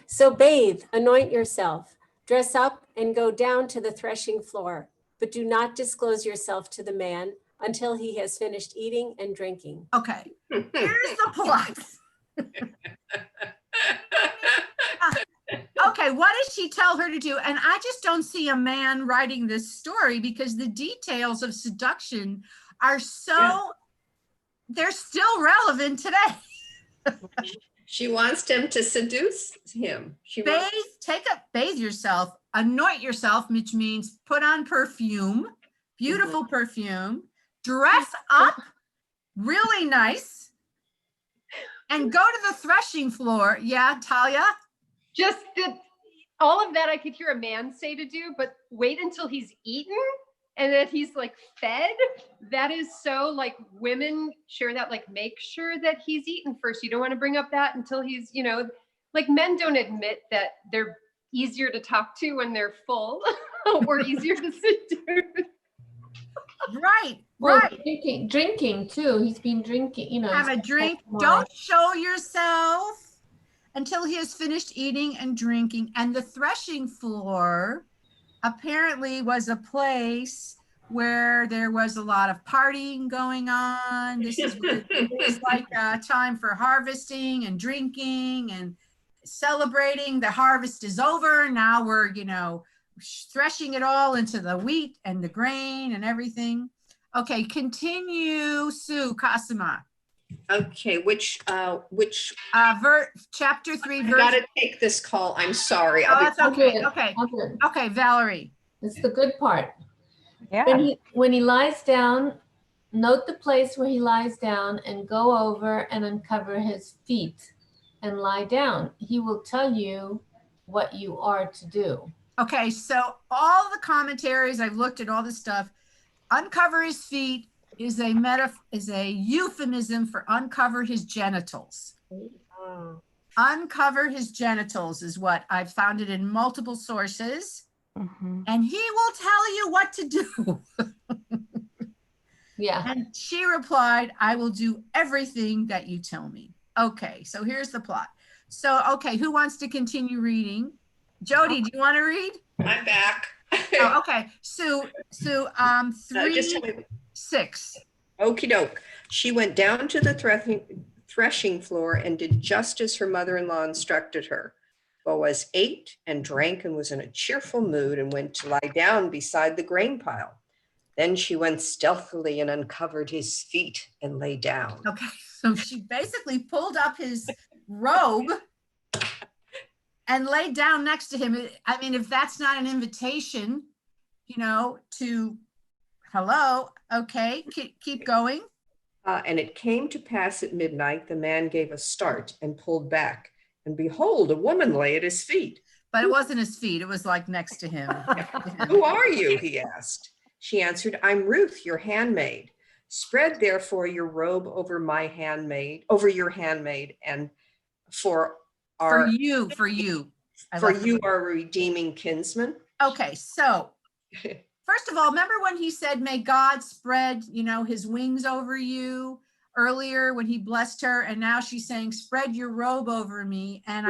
So bathe, anoint yourself, dress up, and go down to the threshing floor, but do not disclose yourself to the man until he has finished eating and drinking. Okay, here's the plot. Okay, what does she tell her to do? And I just don't see a man writing this story because the details of seduction are they're still relevant today. She wants him to seduce him. Bathe yourself, anoint yourself, which means put on perfume, beautiful perfume, dress up really nice, and go to the threshing floor. Yeah, Talia? Just all of that I could hear a man say to do, but wait until he's eaten and that he's like fed. That is so like women share that, like make sure that he's eaten first. You don't want to bring up that until he's, like men don't admit that they're easier to talk to when they're full or easier to seduce. Right. Drinking too. He's been drinking, Have a drink. Don't show yourself until he has finished eating and drinking. And the threshing floor apparently was a place where there was a lot of partying going on. This is like a time for harvesting and drinking and celebrating. The harvest is over. Now we're, threshing it all into the wheat and the grain and everything. Okay, continue, Sue Kasima. Okay, which chapter 3 I verse. gotta take this call. I'm sorry. That's okay. Okay. Okay, Valerie. It's the good part. Yeah. When he lies down, note the place where he lies down and go over and uncover his feet and lie down. He will tell you what you are to do. Okay, so all the commentaries, I've looked at all this stuff. Uncover his feet is a euphemism for uncover his genitals. Oh. Uncover his genitals is what I've found it in multiple sources. Mhm. And he will tell you what to do. Yeah. And she replied, I will do everything that you tell me. Okay, so here's the plot. So, okay, who wants to continue reading? Jody, do you want to read? I'm back. Oh, okay. Sue, 3:6. Okie doke. She went down to the threshing floor and did just as her mother-in-law instructed her. Boaz ate and drank and was in a cheerful mood and went to lie down beside the grain pile. Then she went stealthily and uncovered his feet and lay down. Okay, so she basically pulled up his robe and laid down next to him. I mean, if that's not an invitation, to Hello. Okay, keep going. And it came to pass at midnight, the man gave a start and pulled back. And behold, a woman lay at his feet. But it wasn't his feet. It was like next to him. Who are you? He asked. She answered, I'm Ruth, your handmaid. Spread therefore your robe over your handmaid, and for you our redeeming kinsman. Okay, so first of all, remember when he said, may God spread, his wings over you earlier when he blessed her, and now she's saying, spread your robe over me. And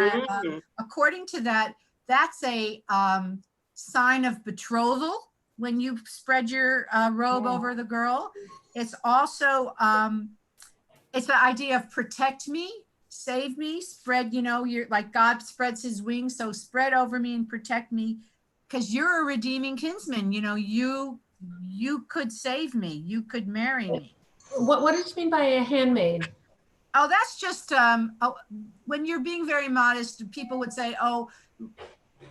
according to that, that's a sign of betrothal when you spread your robe over the girl. It's also, it's the idea of protect me, save me, spread, you're like God spreads his wings. So spread over me and protect me, because you're a redeeming kinsman. You could save me. You could marry me. What did you mean by a handmaid? Oh, that's just when you're being very modest, people would say, oh,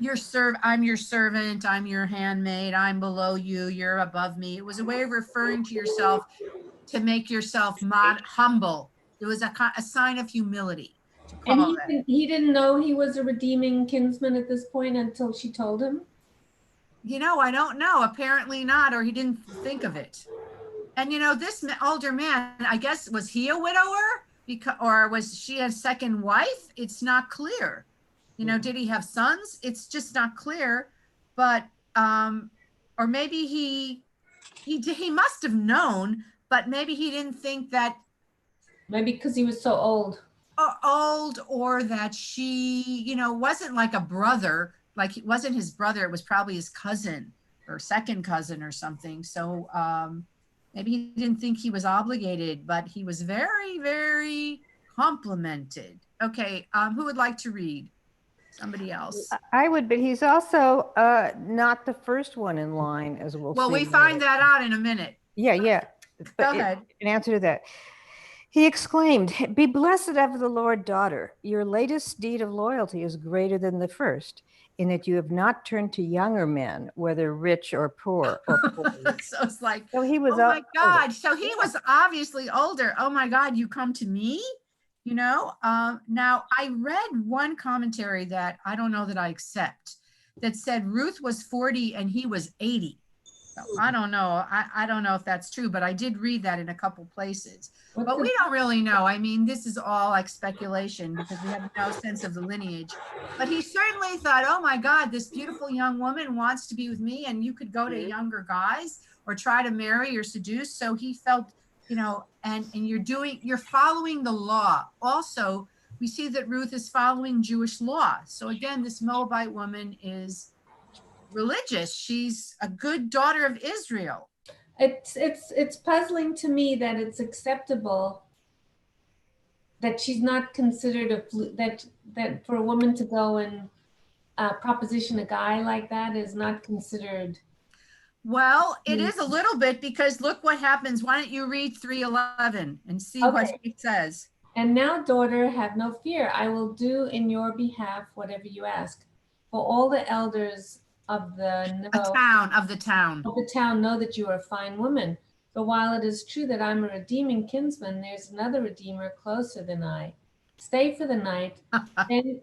I'm your servant, I'm your handmaid, I'm below you, you're above me. It was a way of referring to yourself to make yourself humble. It was a sign of humility. And he didn't know he was a redeeming kinsman at this point until she told him? I don't know. Apparently not, or he didn't think of it. And this older man, I guess, was he a widower? Or was she a second wife? It's not clear. Did he have sons? It's just not clear. But or maybe he must have known, but maybe he didn't think that. Maybe because he was so old. Or that she, wasn't like a brother. Like it wasn't his brother. It was probably his cousin or second cousin or something. So maybe he didn't think he was obligated, but he was very, very complimented. Okay, who would like to read? Somebody else. I would, but he's also not the first one in line, as we'll see. Well, we find that out in a minute. Yeah. Go ahead. In answer to that, he exclaimed, be blessed of the Lord, daughter. Your latest deed of loyalty is greater than the first, in that you have not turned to younger men, whether rich or poor. So it's like, so he was, oh my God. So he was obviously older. Oh my God, you come to me? Now I read one commentary that I don't know that I accept, that said Ruth was 40 and he was 80. So I don't know. I don't know if that's true, but I did read that in a couple places. But we don't really know. I mean, this is all like speculation because we have no sense of the lineage. But he certainly thought, oh my God, this beautiful young woman wants to be with me, and you could go to younger guys or try to marry or seduce. So he felt, and you're following the law. Also, we see that Ruth is following Jewish law. So again, this Moabite woman is religious. She's a good daughter of Israel. It's puzzling to me that it's acceptable that she's not considered that for a woman to go and proposition a guy like that is not considered. Well, it is a little bit, because look what happens. Why don't you read 3:11 and see what it says? And now, daughter, have no fear. I will do in your behalf whatever you ask. For all the elders of the town know that you are a fine woman. For while it is true that I'm a redeeming kinsman, there's another redeemer closer than I. Stay for the night. Then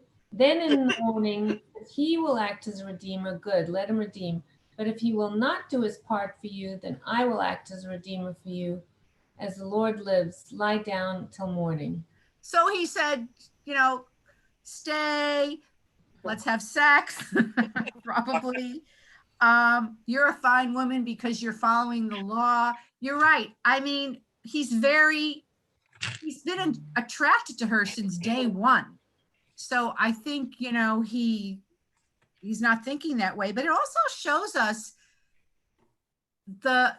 in the morning, if he will act as a redeemer, good, let him redeem. But if he will not do his part for you, then I will act as a redeemer for you. As the Lord lives, lie down till morning. So he said, stay, let's have sex, probably. You're a fine woman because you're following the law. You're right. I mean, he's been attracted to her since day one. So I think, he's not thinking that way, but it also shows us the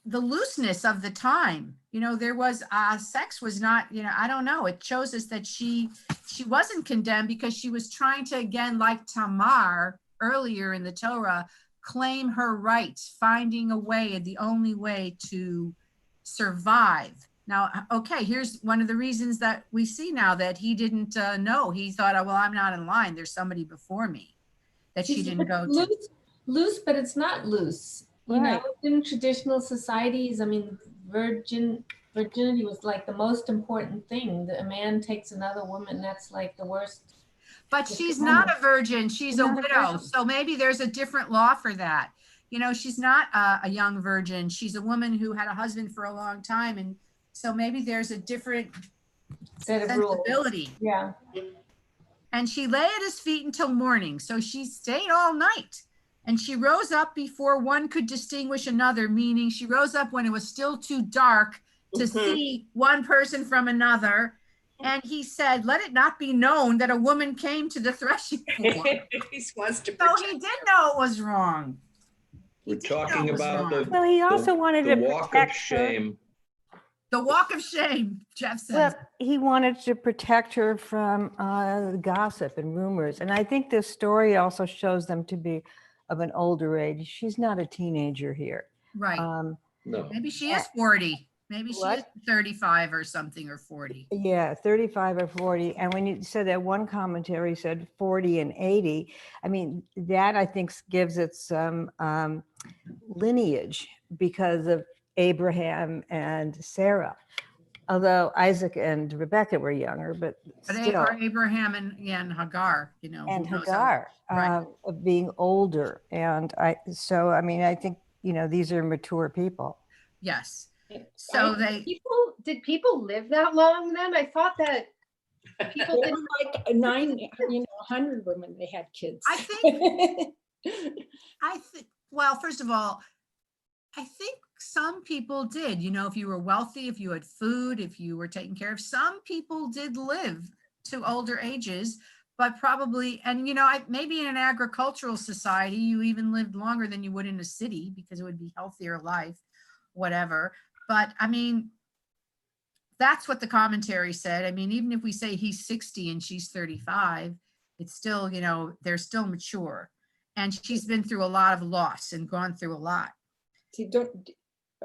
looseness of the time. There was sex was not, I don't know. It shows us that she wasn't condemned because she was trying to, again, like Tamar earlier in the Torah, claim her rights, finding a way, the only way to survive. Now, okay, here's one of the reasons that we see now that he didn't know. He thought, oh, well, I'm not in line. There's somebody before me that she didn't go to. Loose, but it's not loose. You know, Right. in traditional societies, I mean, virginity was like the most important thing. A man takes another woman, that's like the worst. But she's not a virgin. She's a not a widow. virgin. So maybe there's a different law for that. You know, she's not a young virgin. She's a woman who had a husband for a long time. And so maybe there's a different Set of rules. sensibility. Yeah. And she lay at his feet until morning. So she stayed all night. And she rose up before one could distinguish another, meaning she rose up when it was still too dark to see one person from another. And he said, let it not be known that a woman came to the threshing floor. He wants to So he did know it was wrong. We're talking about Well, he also wanted the to walk of protect her. shame. The walk of shame, Jeff says. Well, he wanted to protect her from gossip and rumors. And I think this story also shows them to be of an older age. She's not a teenager here. Right. No. Maybe she is 40. Maybe she What? is 35 or something, or 40. Yeah, 35 or 40. And when you said that, one commentary said 40 and 80, I mean, that I think gives it some lineage because of Abraham and Sarah. Although Isaac and Rebecca were younger, but still. Or Abraham and Hagar, you know. And who knows how- Hagar, Right. of being older. And I think, you know, these are mature people. Yes. So Did people live that long then? I thought that people There didn't. were like 100 women, they had kids. I think, well, first of all, I think some people did, you know, if you were wealthy, if you had food, if you were taken care of, some people did live to older ages, but probably, and you know, maybe in an agricultural society, you even lived longer than you would in a city because it would be healthier life, whatever. But I mean, that's what the commentary said. I mean, even if we say he's 60 and she's 35, it's still, you know, they're still mature. And she's been through a lot of loss and gone through a lot.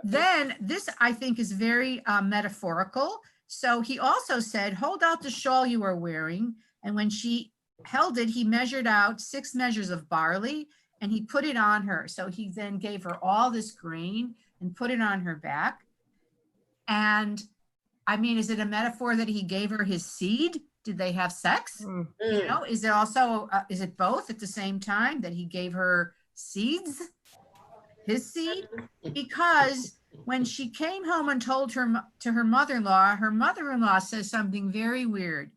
Then this, I think, is very metaphorical. So he also said, hold out the shawl you are wearing. And when she held it, he measured out 6 measures of barley and he put it on her. So he then gave her all this grain and put it on her back. And I mean, is it a metaphor that he gave her his seed? Did they have sex? You know, is it also, is it both at the same time that he gave her seeds, his seed? Because when she came home and told to her mother-in-law says something very weird.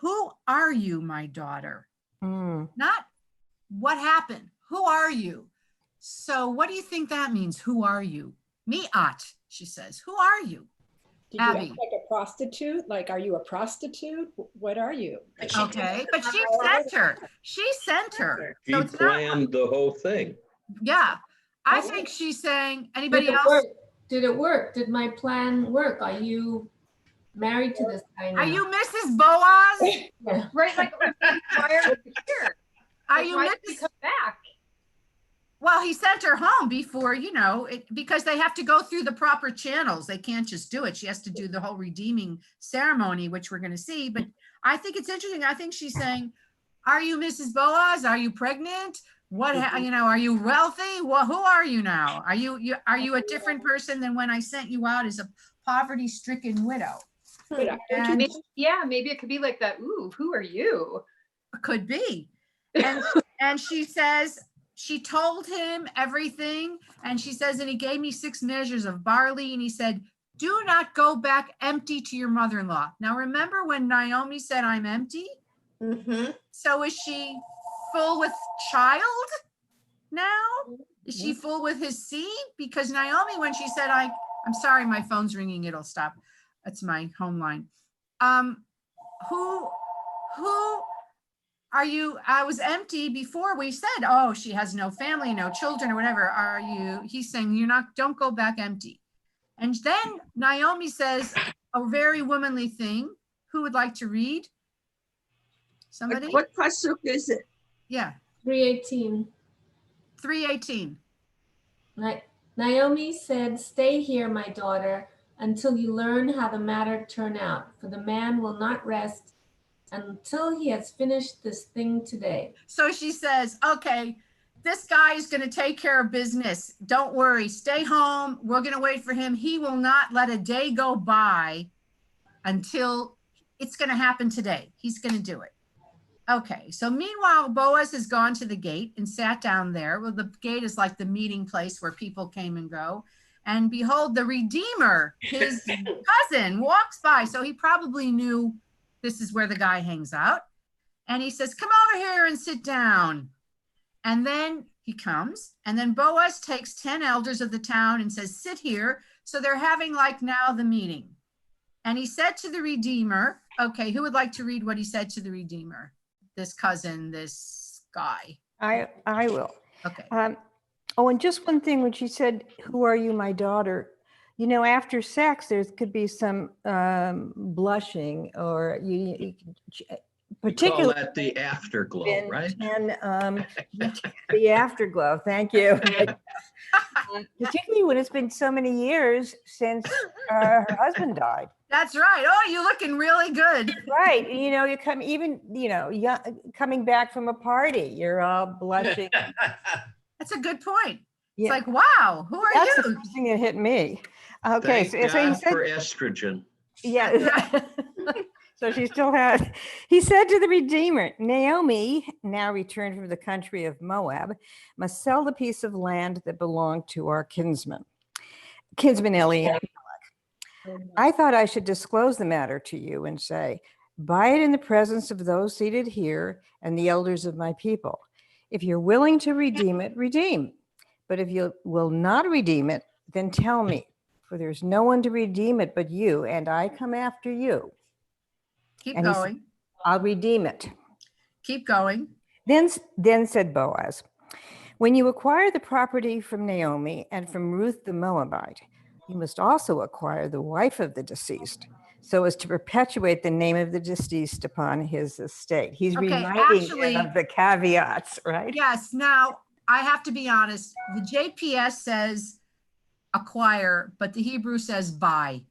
Who are you, my daughter? Not what happened. Who are you? So what do you think that means? Who are you? Mi'at, she says. Who are you? Did you Abby. act like a prostitute? Like, are you a prostitute? What are you? Okay, but she sent her. She sent her. She So it's not, planned the whole thing. yeah. I think she's saying, anybody Did it else? work? Did it work? Did my plan work? Are you married to this guy now? Are you Mrs. Boaz? Yeah. Right, like, why are you here? Are Like, you why did Mrs. you come back? Well, he sent her home before, you know, because they have to go through the proper channels. They can't just do it. She has to do the whole redeeming ceremony, which we're going to see. But I think it's interesting. I think she's saying, are you Mrs. Boaz? Are you pregnant? What, you know, are you wealthy? Well, who are you now? Are you a different person than when I sent you out as a poverty-stricken widow? And Maybe it could be like that. Ooh, who are you? could be. And she says, she told him everything. And she says, and he gave me 6 measures of barley. And he said, do not go back empty to your mother-in-law. Now, remember when Naomi said, I'm empty? So is she full with child now? Is she full with his seed? Because Naomi, when she said, I'm sorry, my phone's ringing, it'll stop. That's my home line. Who are you? I was empty before we said, oh, she has no family, no children or whatever. Are you? He's saying, don't go back empty. And then Naomi says a very womanly thing. Who would like to read? Somebody? What pasuk is it? Yeah. 3:18. 3:18. Naomi said, stay here, my daughter, until you learn how the matter turned out, for the man will not rest until he has finished this thing today. So she says, okay, this guy is going to take care of business. Don't worry. Stay home. We're going to wait for him. He will not let a day go by until it's going to happen today. He's going to do it. Okay. So meanwhile, Boaz has gone to the gate and sat down there. Well, the gate is like the meeting place where people came and go. And behold, the Redeemer, his cousin, walks by. So he probably knew this is where the guy hangs out. And he says, come over here and sit down. And then he comes. And then Boaz takes 10 elders of the town and says, sit here. So they're having like now the meeting. And he said to the Redeemer, okay, who would like to read what he said to the Redeemer? This cousin, this guy. I will. Okay. Oh, and just one thing, when she said, who are you, my daughter? You know, after sex, there could be some blushing, or you particularly call that the afterglow, right? And the afterglow. Thank you. Particularly when it's been so many years since her husband died. That's right. Oh, you're looking really good. Right. You know, you come even, you know, coming back from a party, you're all blushing. That's a good point. Yeah. It's like, wow, who are That's you? the first thing that hit me. Okay. Thank So he God said, for estrogen. yeah. So she still had, he said to the Redeemer, Naomi, now returned from the country of Moab, must sell the piece of land that belonged to our kinsman Elimelech. I thought I should disclose the matter to you and say, buy it in the presence of those seated here and the elders of my people. If you're willing to redeem it, redeem. But if you will not redeem it, then tell me, for there's no one to redeem it but you, and I come after you. Keep And going. said, I'll redeem it. Keep going. Then said Boaz, when you acquire the property from Naomi and from Ruth the Moabite, you must also acquire the wife of the deceased, so as to perpetuate the name of the deceased upon his estate. He's Okay, reminding actually- them of the caveats, right? Yes. Now, I have to be honest. The JPS says acquire, but the Hebrew says buy.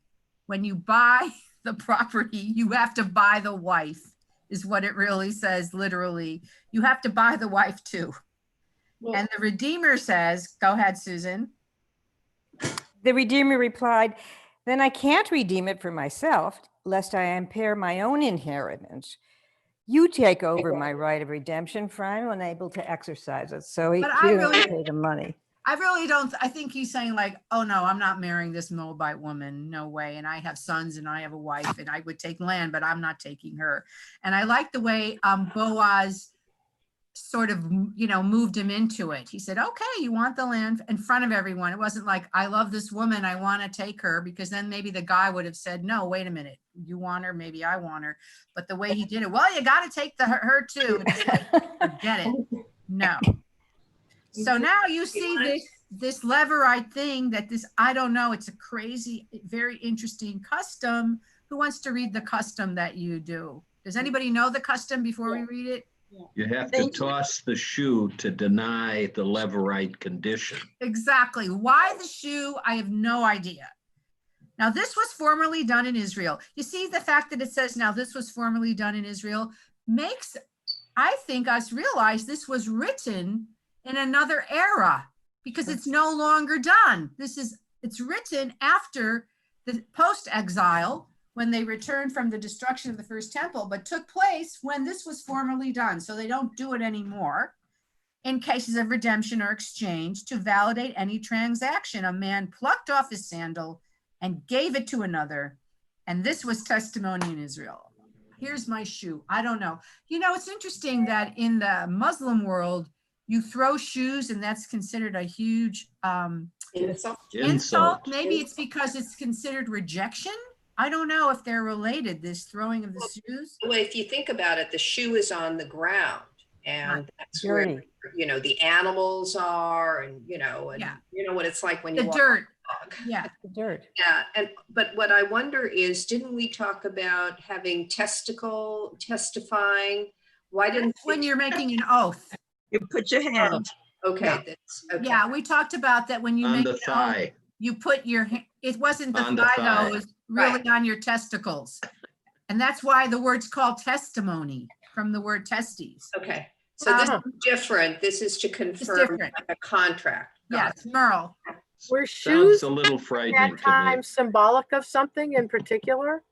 When you buy the property, you have to buy the wife, is what it really says, literally. You have to buy the wife too. Well, and the Redeemer says, go ahead, Susan. The Redeemer replied, then I can't redeem it for myself, lest I impair my own inheritance. You take over my right of redemption, for I'm unable to exercise it. So he But I didn't really- pay the money. I really don't, I think he's saying like, oh no, I'm not marrying this Moabite woman, no way. And I have sons and I have a wife and I would take land, but I'm not taking her. And I like the way Boaz sort of, you know, moved him into it. He said, okay, you want the land in front of everyone. It wasn't like, I love this woman, I want to take her, because then maybe the guy would have said, no, wait a minute, you want her, maybe I want her. But the way he did it, well, you got to take her too. It's like, forget it. No. So now you see this Levirate thing that this, I don't know, it's a crazy, very interesting custom. Who wants to read the custom that you do? Does anybody know the custom before we read it? You have to toss the shoe to deny the Levirate condition. Exactly. Why the shoe? I have no idea. Now, this was formerly done in Israel. You see, the fact that it says now this was formerly done in Israel makes, I think, us realize this was written in another era, because it's no longer done. It's written after the post-exile, when they returned from the destruction of the first temple, but took place when this was formerly done. So they don't do it anymore in cases of redemption or exchange to validate any transaction. A man plucked off his sandal and gave it to another. And this was testimony in Israel. Here's my shoe. I don't know. You know, it's interesting that in the Muslim world, you throw shoes and that's considered a huge insult. Maybe it's because it's considered rejection. I don't know if they're related, this throwing of the shoes. Well, if you think about it, the shoe is on the ground and that's where, Dirty. you know, the animals are, and, you know, and Yeah. you know what it's like when you The walk dirt. a dog. Yeah. The dirt. Yeah, but what I wonder is, didn't we talk about having testifying? Why didn't When you're making an oath. You put your hand. Okay, Yeah. that's okay. Yeah, we talked about that when you On make the an oath, thigh. you put your, it wasn't the On the thigh thigh. though, it was really on your testicles. And that's why the word's called testimony, from the word testes. Okay, So this Uh-huh. is different. This is to confirm different. a contract. Got Yes, Merle. Were Sounds shoes a little at frightening that to me. time symbolic of something in particular?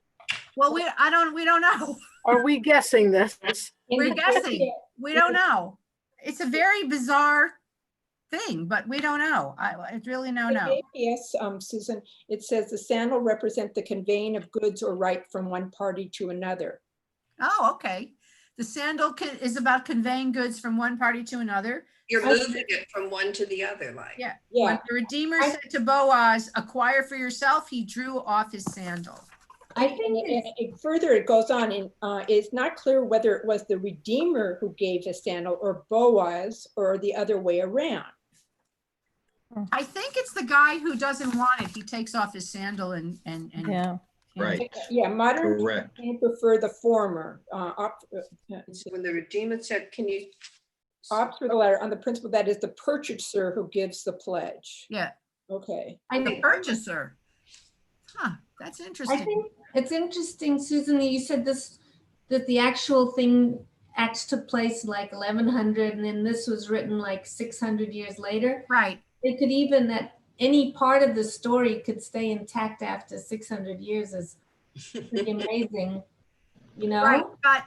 Well, we don't know. Are we guessing this? We're guessing. We don't know. It's a very bizarre thing, but we don't know. I really don't know. Yes, Susan, it says the sandal represent the conveying of goods or right from one party to another. Oh, okay. The sandal is about conveying goods from one party to another. You're moving it from one to the other, like. Yeah. Yeah. When the Redeemer said to Boaz, acquire for yourself, he drew off his sandal. I think Further, it goes on, and it's not clear whether it was the Redeemer who gave the sandal or Boaz or the other way around. I think it's the guy who doesn't want it. He takes off his sandal and Yeah. Right. Yeah, modern Correct. people prefer the former. When the Redeemer said, can you? Opts for the letter on the principle that is the purchaser who gives the pledge. Yeah. Okay. The purchaser. Huh, that's interesting. I think it's interesting, Susan, that you said this, that the actual thing acts took place like 1100 and then this was written like 600 years later. Right. It could even that any part of the story could stay intact after 600 years is pretty amazing, you know? Right, but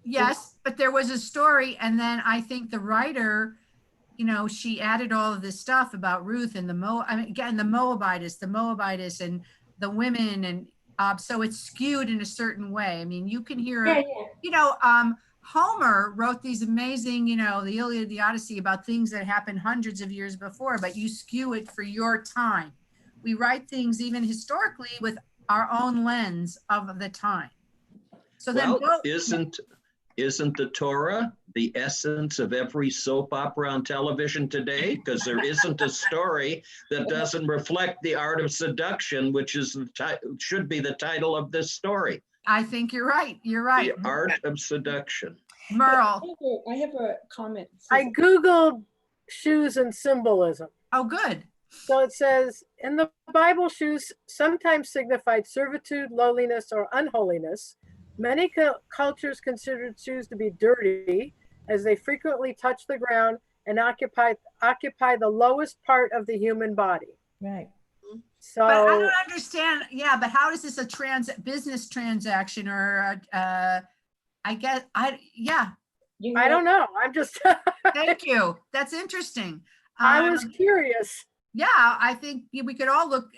yes, but there was a story, and then I think the writer, you know, she added all of this stuff about Ruth and the Moabitess and the women, and so it's skewed in a certain way. I mean, you can hear, you know, Homer wrote these amazing, you know, the Iliad, the Odyssey about things that happened hundreds of years before, but you skew it for your time. We write things even historically with our own lens of the time. So then, well, isn't the Torah the essence of every soap opera on television today? Because there isn't a story that doesn't reflect the art of seduction, which is should be the title of this story. I think you're right. You're right. The art of seduction. Merle. I have a comment. I Googled shoes and symbolism. Oh, good. So it says, in the Bible, shoes sometimes signified servitude, lowliness, or unholiness. Many cultures considered shoes to be dirty, as they frequently touch the ground and occupy the lowest part of the human body. Right. So but I don't understand. Yeah, but how is this a business transaction or I guess I don't know. I'm just Thank you. That's interesting. I was curious. Yeah, I think we could all look.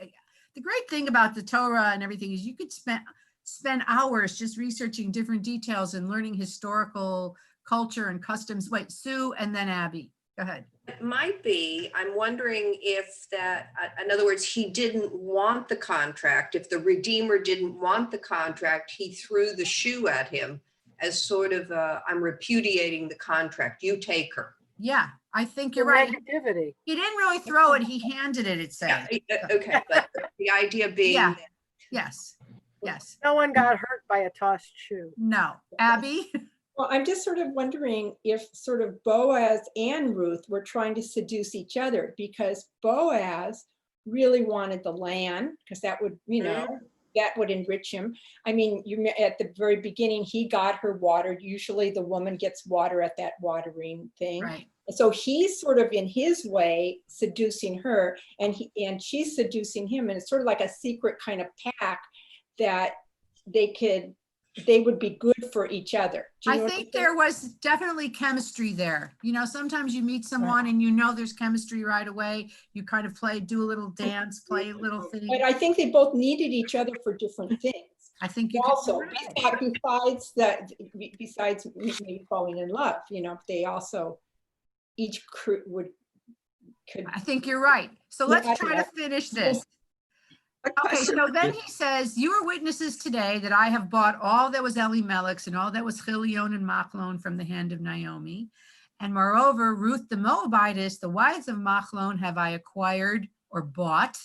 The great thing about the Torah and everything is you could spend hours just researching different details and learning historical culture and customs. Wait, Sue and then Abby. Go ahead. It might be. I'm wondering if that, in other words, he didn't want the contract. If the Redeemer didn't want the contract, he threw the shoe at him as sort of I'm repudiating the contract. You take her. Yeah, I think you're right. Negativity. He didn't really throw it. He handed it, it said. Yeah, okay, but the idea being. Yeah. Yes. Yes. No one got hurt by a tossed shoe. No. Abby? Well, I'm just sort of wondering if sort of Boaz and Ruth were trying to seduce each other, because Boaz really wanted the land because that would, you know, that would enrich him. I mean, at the very beginning, he got her watered. Usually the woman gets water at that watering thing. Right. So he's sort of in his way seducing her, and she's seducing him, and it's sort of like a secret kind of pact that they would be good for each other. I think there was definitely chemistry there. You know, sometimes you meet someone and you know there's chemistry right away. You kind of do a little dance, play a little thing. But I think they both needed each other for different things. I think you also, besides maybe falling in love, you know, they also each could. I think you're right. So let's try to finish this. Okay, so then he says, you are witnesses today that I have bought all that was Elimelech's and all that was Chilion and Machlon from the hand of Naomi. And moreover, Ruth the Moabitess, the wives of Machlon, have I acquired or bought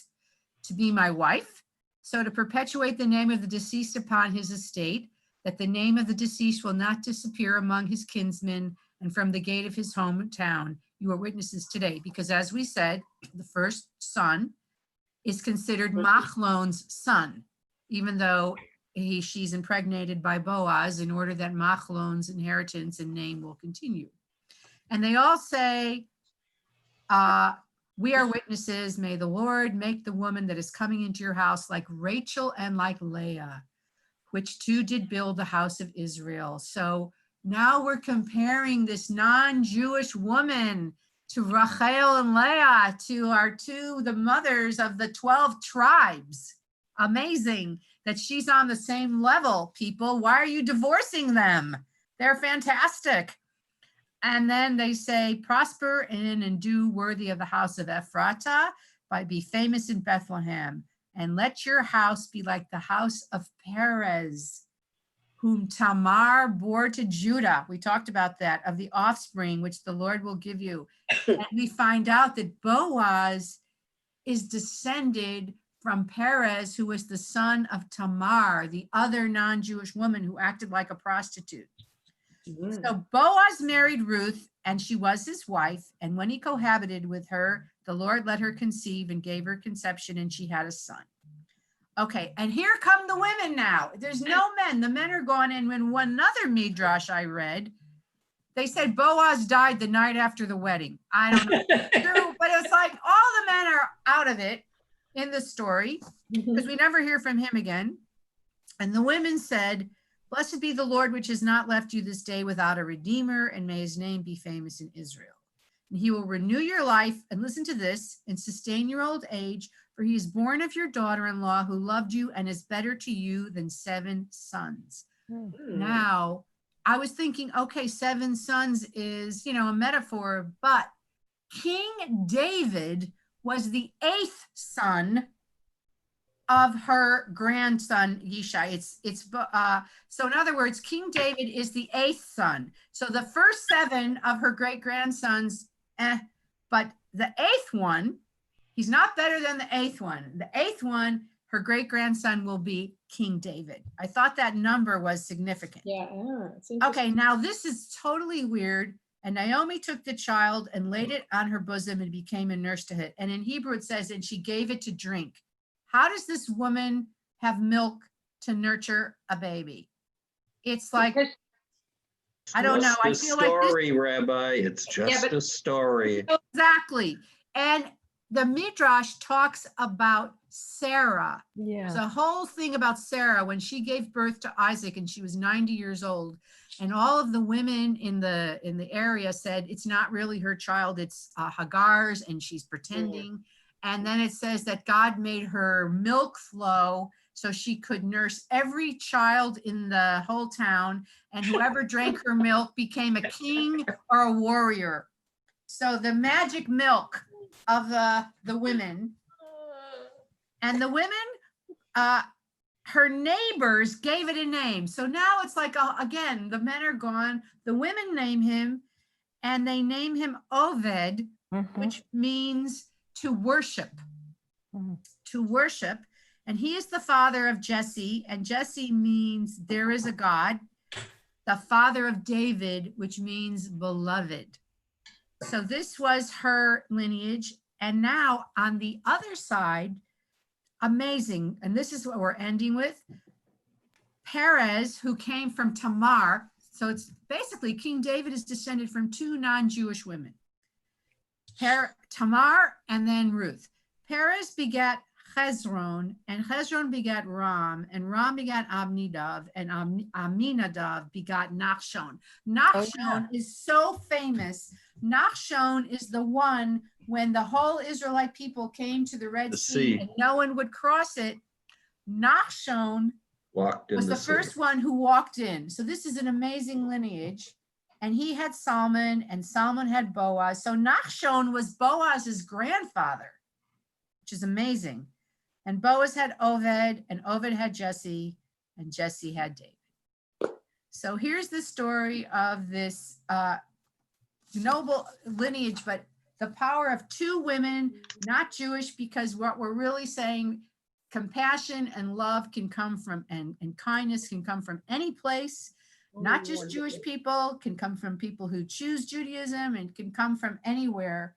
to be my wife. So to perpetuate the name of the deceased upon his estate, that the name of the deceased will not disappear among his kinsmen and from the gate of his hometown. You are witnesses today, because as we said, the first son is considered Machlon's son, even though she's impregnated by Boaz in order that Machlon's inheritance and name will continue. And they all say, we are witnesses. May the Lord make the woman that is coming into your house like Rachel and like Leah, which two did build the house of Israel. So now we're comparing this non-Jewish woman to Rachel and Leah, to the mothers of the 12 tribes. Amazing that she's on the same level, people. Why are you divorcing them? They're fantastic. And then they say, prosper in and do worthy of the house of Ephratah, by be famous in Bethlehem, and let your house be like the house of Perez, whom Tamar bore to Judah. We talked about that, of the offspring which the Lord will give you. And we find out that Boaz is descended from Perez, who was the son of Tamar, the other non-Jewish woman who acted like a prostitute. So Boaz married Ruth, and she was his wife. And when he cohabited with her, the Lord let her conceive and gave her conception, and she had a son. Okay, and here come the women now. There's no men. The men are gone. And when one other midrash I read, they said Boaz died the night after the wedding. I don't know if it's true, but it's like all the men are out of it in the story because we never hear from him again. And the women said, blessed be the Lord, which has not left you this day without a redeemer, and may his name be famous in Israel. And he will renew your life, and listen to this, and sustain your old age, for he is born of your daughter-in-law who loved you and is better to you than 7 sons. Now, I was thinking, okay, 7 sons is, a metaphor, but King David was the 8th son of her grandson Yishai. So in other words, King David is the 8th son. So the first 7 of her great grandsons, but the 8th one, he's not better than the 8th one. The 8th one, her great grandson will be King David. I thought that number was significant. Yeah. Okay, now this is totally weird. And Naomi took the child and laid it on her bosom and became a nurse to it. And in Hebrew it says, and she gave it to drink. How does this woman have milk to nurture a baby? It's like, I don't know. I feel like story, Rabbi. It's just a story. Exactly. And the Midrash talks about Sarah. Yeah. There's a whole thing about Sarah when she gave birth to Isaac and she was 90 years old. And all of the women in the area said, it's not really her child, it's Hagar's, and she's pretending. And then it says that God made her milk flow so she could nurse every child in the whole town. And whoever drank her milk became a king or a warrior. So the magic milk of the women. And the women, her neighbors gave it a name. So now it's like, again, the men are gone. The women name him, and they name him Oved, which means to worship, to worship. And he is the father of Jesse, and Jesse means there is a God, the father of David, which means beloved. So this was her lineage. And now on the other side, amazing, and this is what we're ending with, Perez, who came from Tamar. So it's basically King David is descended from 2 non-Jewish women. Tamar and then Ruth. Perez begat Hezron, and Hezron begat Ram, and Ram begat Amminadab, and Amminadab begat Nachshon. Nachshon is so famous. Nachshon is the one when the whole Israelite people came to the Red Sea and no one would cross it. Nachshon was the first one who walked in. So this is an amazing lineage. And he had Salmon, and Salmon had Boaz. So Nachshon was Boaz's grandfather, which is amazing. And Boaz had Oved, and Oved had Jesse, and Jesse had David. So here's the story of this noble lineage, but the power of 2 women, not Jewish, because what we're really saying, compassion and love can come from, and kindness can come from any place. Not just Jewish people, can come from people who choose Judaism, and can come from anywhere.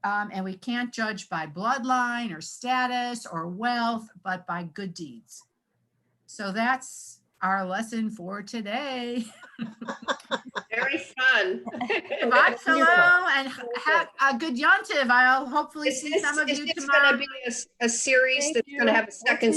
And we can't judge by bloodline or status or wealth, but by good deeds. So that's our lesson for today. Very very fun. Shabbat shalom and have a good yontiv. I'll hopefully Is see this, some of is you this tomorrow. gonna be a series Thank that's gonna you. have a second